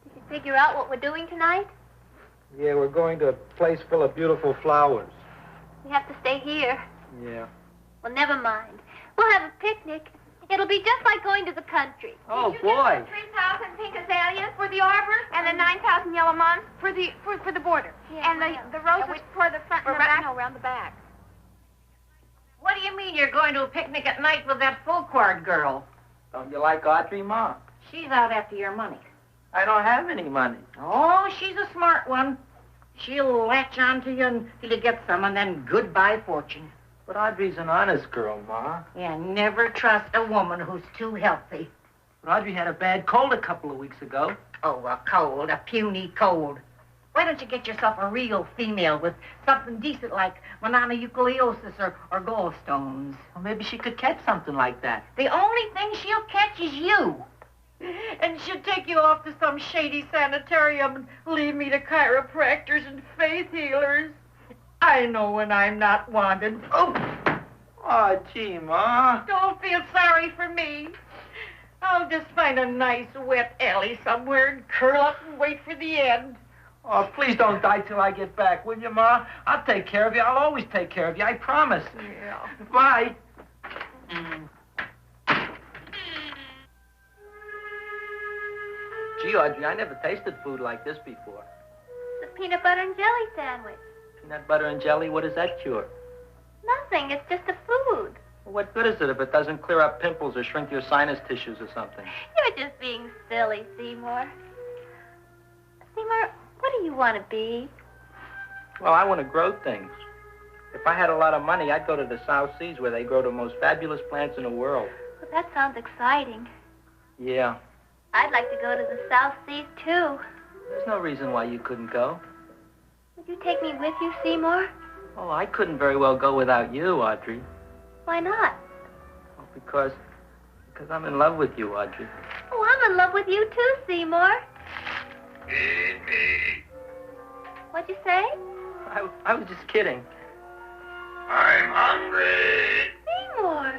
S5: Did you figure out what we're doing tonight?
S7: Yeah, we're going to a place full of beautiful flowers.
S5: We have to stay here.
S7: Yeah.
S5: Well, never mind. We'll have a picnic. It'll be just like going to the country.
S7: Oh, boy.
S9: 3,000 pink azaleas for the arbor, and the 9,000 yellow mums for the border.
S5: Yeah,
S9: and the roses for the front and the back.
S5: No, around the back.
S3: What do you mean you're going to a picnic at night with that full-cord girl?
S7: Don't you like Audrey, Ma?
S3: She's out after your money.
S7: I don't have any money.
S3: Oh, she's a smart one. She'll latch on to you until you get some, and then goodbye fortune.
S7: But Audrey's an honest girl, Ma.
S3: Yeah, never trust a woman who's too healthy.
S7: But Audrey had a bad cold a couple of weeks ago.
S3: Oh, a cold, a puny cold. Why don't you get yourself a real female with something decent like mononucleosis or gallstones?
S7: Well, maybe she could catch something like that.
S3: The only thing she'll catch is you. And she'd take you off to some shady sanitarium and leave me to chiropractors and faith healers. I know when I'm not wanted.
S7: Oh, gee, Ma.
S3: Don't feel sorry for me. I'll just find a nice wet alley somewhere and curl up and wait for the end.
S7: Oh, please don't die till I get back, will you, Ma? I'll take care of you. I'll always take care of you. I promise.
S3: Yeah.
S7: Bye. Gee, Audrey, I never tasted food like this before.
S5: It's a peanut butter and jelly sandwich.
S7: Peanut butter and jelly, what does that cure?
S5: Nothing. It's just a food.
S7: Well, what good is it if it doesn't clear up pimples or shrink your sinus tissues or something?
S5: You're just being silly, Seymour. Seymour, what do you want to be?
S7: Well, I want to grow things. If I had a lot of money, I'd go to the South Seas where they grow the most fabulous plants in the world.
S5: Well, that sounds exciting.
S7: Yeah.
S5: I'd like to go to the South Seas, too.
S7: There's no reason why you couldn't go.
S5: Would you take me with you, Seymour?
S7: Oh, I couldn't very well go without you, Audrey.
S5: Why not?
S7: Well, because I'm in love with you, Audrey.
S5: Oh, I'm in love with you, too, Seymour.
S2: Feed me.
S5: What'd you say?
S7: I was just kidding.
S2: I'm hungry.
S5: Seymour.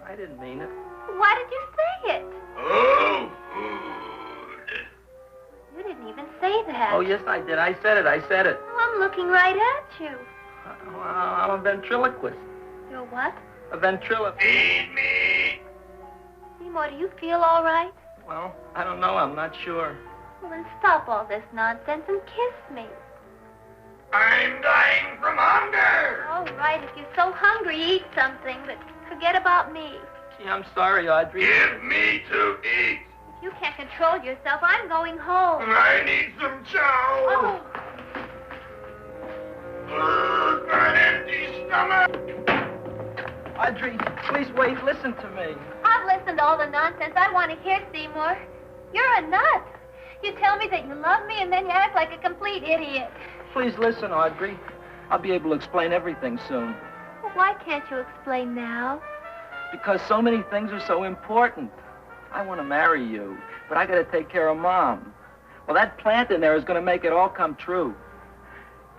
S7: I didn't mean it.
S5: Why did you say it?
S2: Oh, food.
S5: You didn't even say that.
S7: Oh, yes, I did. I said it.
S5: Oh, I'm looking right at you.
S7: I'm a ventriloquist.
S5: You're what?
S7: A ventriloquist.
S2: Feed me.
S5: Seymour, do you feel all right?
S7: Well, I don't know. I'm not sure.
S5: Well, then stop all this nonsense and kiss me.
S2: I'm dying from hunger.
S5: All right, if you're so hungry, eat something, but forget about me.
S7: Gee, I'm sorry, Audrey.
S2: Give me to eat.
S5: If you can't control yourself, I'm going home.
S2: I need some chow.
S5: Oh.
S2: An empty stomach.
S7: Audrey, please wait. Listen to me.
S5: I've listened to all the nonsense I want to hear, Seymour. You're a nut. You tell me that you love me, and then you act like a complete idiot.
S7: Please listen, Audrey. I'll be able to explain everything soon.
S5: Well, why can't you explain now?
S7: Because so many things are so important. I want to marry you, but I got to take care of Mom. Well, that plant in there is going to make it all come true.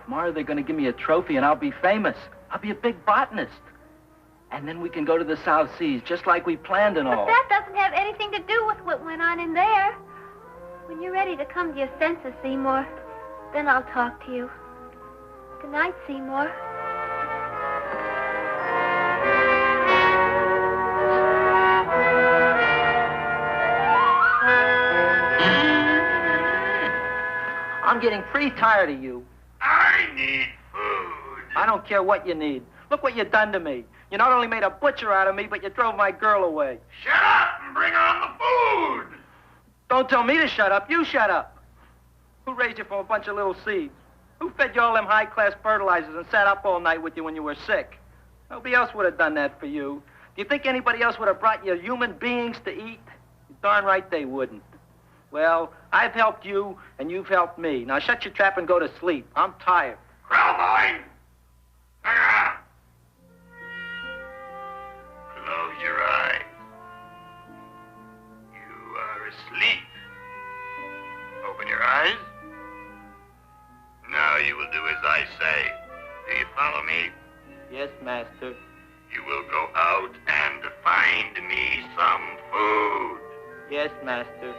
S7: Tomorrow they're going to give me a trophy, and I'll be famous. I'll be a big botanist. And then we can go to the South Seas, just like we planned and all.
S5: But that doesn't have anything to do with what went on in there. When you're ready to come to your senses, Seymour, then I'll talk to you. Good night, Seymour.
S7: I'm getting pretty tired of you.
S2: I need food.
S7: I don't care what you need. Look what you done to me. You not only made a butcher out of me, but you drove my girl away.
S2: Shut up and bring on the food.
S7: Don't tell me to shut up. You shut up. Who raised you from a bunch of little seeds? Who fed you all them high-class fertilizers and sat up all night with you when you were sick? Nobody else would have done that for you. Do you think anybody else would have brought you human beings to eat? You're darn right they wouldn't. Well, I've helped you, and you've helped me. Now shut your trap and go to sleep. I'm tired.
S2: Crowboy. Close your eyes. You are asleep. Open your eyes. Now you will do as I say. Do you follow me?
S7: Yes, master.
S2: You will go out and find me some food.
S7: Yes, master.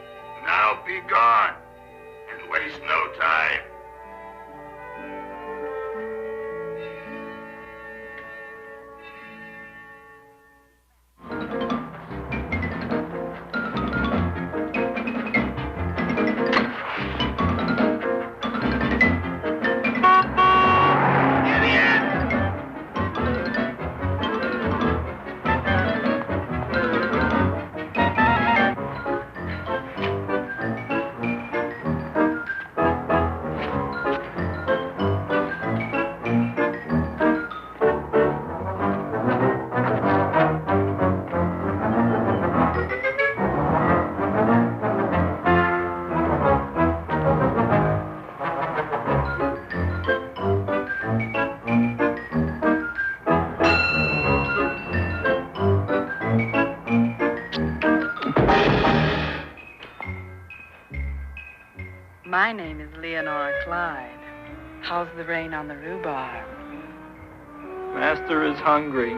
S2: Now be gone and waste no time.
S12: My name is Leonora Clyde. How's the rain on the rhubarb?
S6: Master is hungry.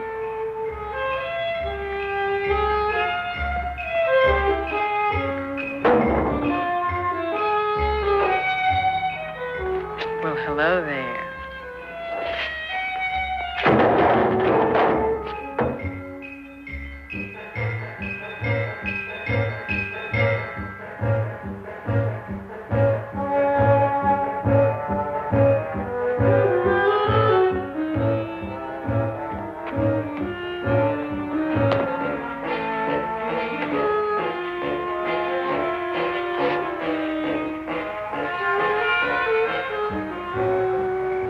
S12: Well, hello there.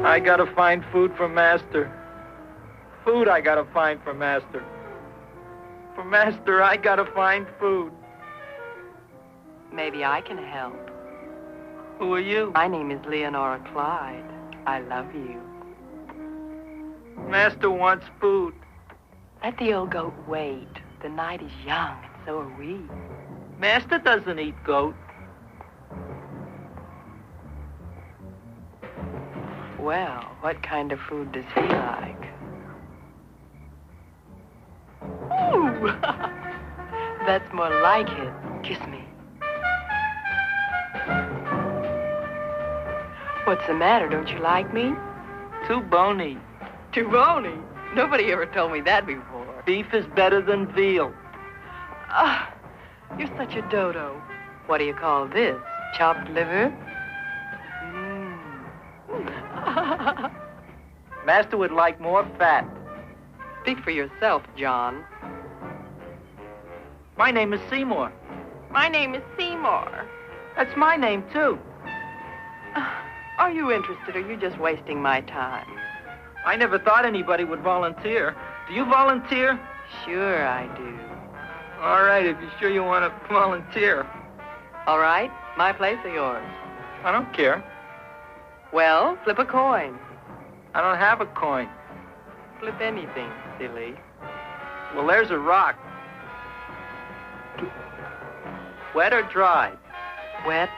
S6: I gotta find food for Master. Food I gotta find for Master. For Master, I gotta find food.
S12: Maybe I can help.
S6: Who are you?
S12: My name is Leonora Clyde. I love you.
S6: Master wants food.
S12: Let the old goat wait. The night is young, and so are we.
S6: Master doesn't eat goat.
S12: Well, what kind of food does he like? Ooh! That's more like it. Kiss me. What's the matter? Don't you like me?
S6: Too bony.
S12: Too bony? Nobody ever told me that before.
S6: Beef is better than veal.
S12: Ah, you're such a dodo. What do you call this? Chopped liver?
S6: Master would like more fat.
S12: Speak for yourself, John.
S6: My name is Seymour.
S12: My name is Seymour.
S6: That's my name, too.
S12: Are you interested, or are you just wasting my time?
S6: I never thought anybody would volunteer. Do you volunteer?
S12: Sure I do.
S6: All right, if you're sure you want to volunteer.
S12: All right, my place or yours?
S6: I don't care.
S12: Well, flip a coin.
S6: I don't have a coin.
S12: Flip anything, silly.
S6: Well, there's a rock. Wet or dry?
S12: Wet.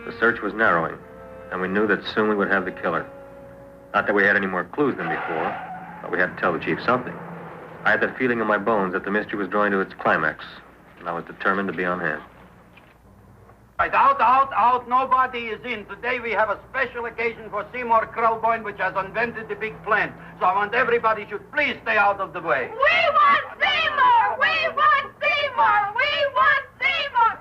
S1: The search was narrowing, and we knew that soon we would have the killer. Not that we had any more clues than before, but we had to tell the chief something. I had that feeling in my bones that the mystery was drawing to its climax, and I was determined to be on hand.
S2: Right, out. Nobody is in. Today we have a special occasion for Seymour Krelboyne, which has invented the big plan. So I want everybody should please stay out of the way.
S5: We want Seymour! We want Seymour! We want Seymour!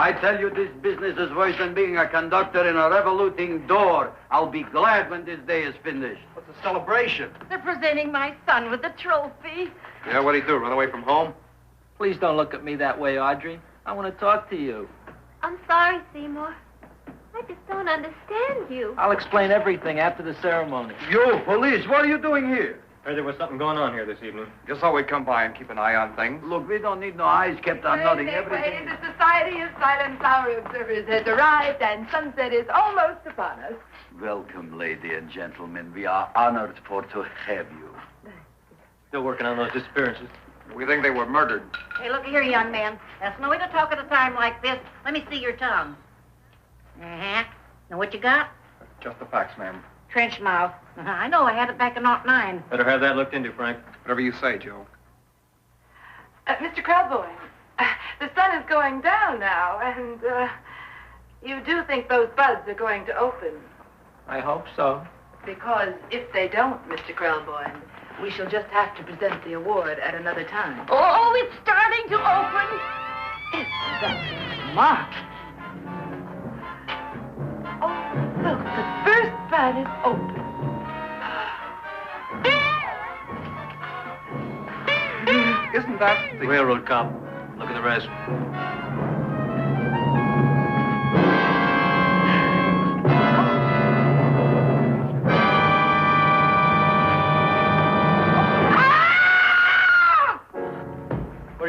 S2: I tell you, this business is worse than being a conductor in a revoluting door. I'll be glad when this day is finished.
S11: What's a celebration?
S3: They're presenting my son with the trophy.
S11: Yeah, what'd he do, run away from home?
S6: Please don't look at me that way, Audrey. I want to talk to you.
S5: I'm sorry, Seymour. I just don't understand you.
S6: I'll explain everything after the ceremony.
S2: You, police, what are you doing here?
S1: Heard there was something going on here this evening.
S11: Just thought we'd come by and keep an eye on things.
S2: Look, we don't need no eyes kept on nothing. Everything.
S12: The Society of Silent Flower Observers has arrived, and sunset is almost upon us.
S2: Welcome, lady and gentlemen. We are honored to have you.
S1: Still working on those disappearances.
S11: We think they were murdered.
S3: Hey, look here, young man. That's no way to talk at a time like this. Let me see your tongue. Uh-huh. Now, what you got?
S11: Just the facts, ma'am.
S3: Trench mouth. I know. I had it back in '09.
S1: Better have that looked into, Frank.
S11: Whatever you say, Joe.
S12: Mr. Krelboyne, the sun is going down now, and you do think those buds are going to open?
S6: I hope so.
S12: Because if they don't, Mr. Krelboyne, we shall just have to present the award at another time.
S3: Oh, it's starting to open.
S12: Isn't that smart? Oh, look, the first bud is open.
S11: Isn't that the
S1: Railroad cop. Look at the rest.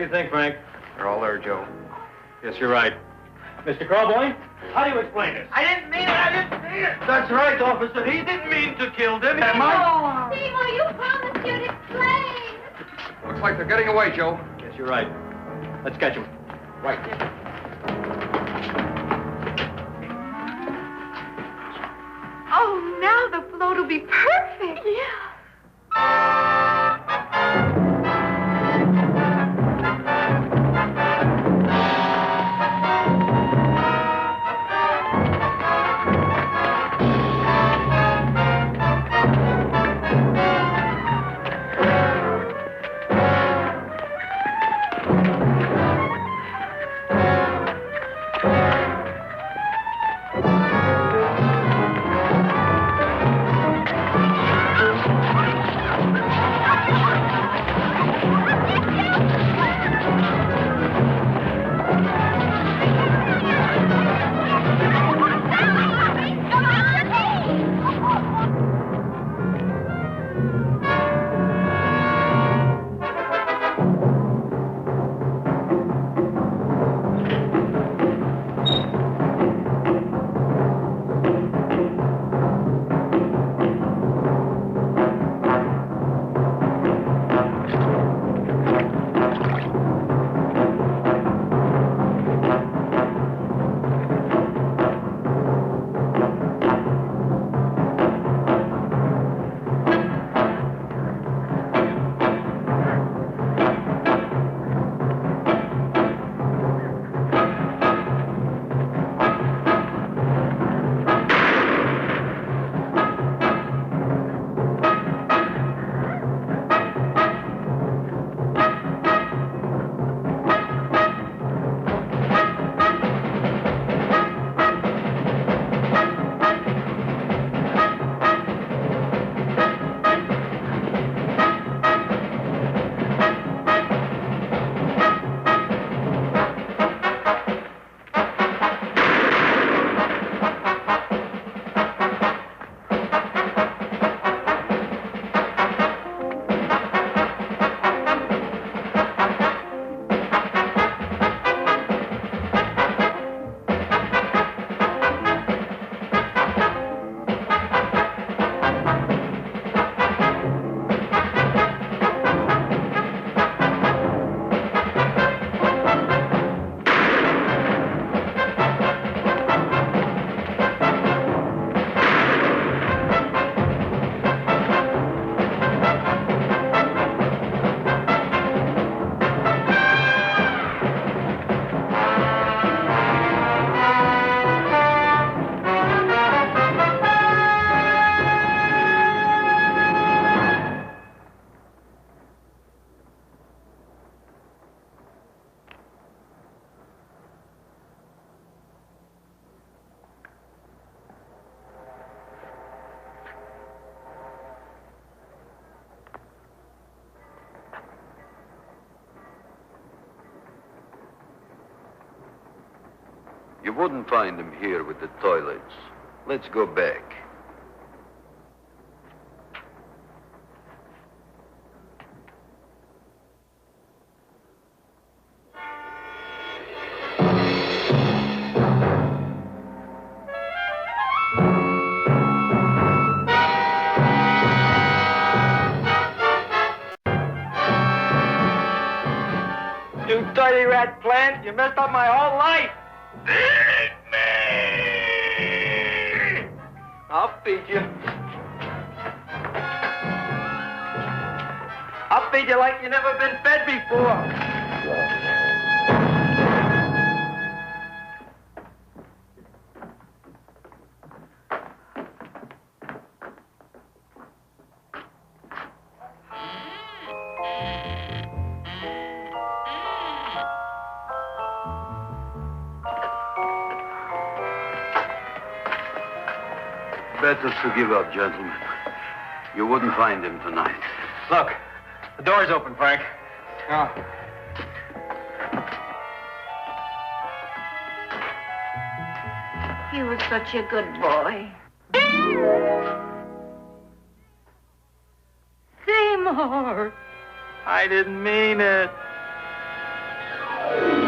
S1: you think, Frank?
S11: They're all there, Joe.
S1: Yes, you're right. Mr. Carboy, how do you explain this?
S6: I didn't mean it. I didn't mean it. That's right, officer. He didn't mean to kill them.
S5: Seymour, you promised you'd explain.
S11: Looks like they're getting away, Joe.
S1: Yes, you're right. Let's catch him.
S11: Right.
S12: Oh, now the float will be perfect. Yeah.
S2: You wouldn't find him here with the toilets. Let's go back.
S6: You dirty rat plant. You messed up my whole life. Eat me! I'll feed you. I'll feed you like you've never been fed before.
S2: Better to give up, gentlemen. You wouldn't find him tonight.
S1: Look, the door's open, Frank.
S11: Oh.
S3: He was such a good boy.
S12: Seymour.
S6: I didn't mean it.
S13: Bye.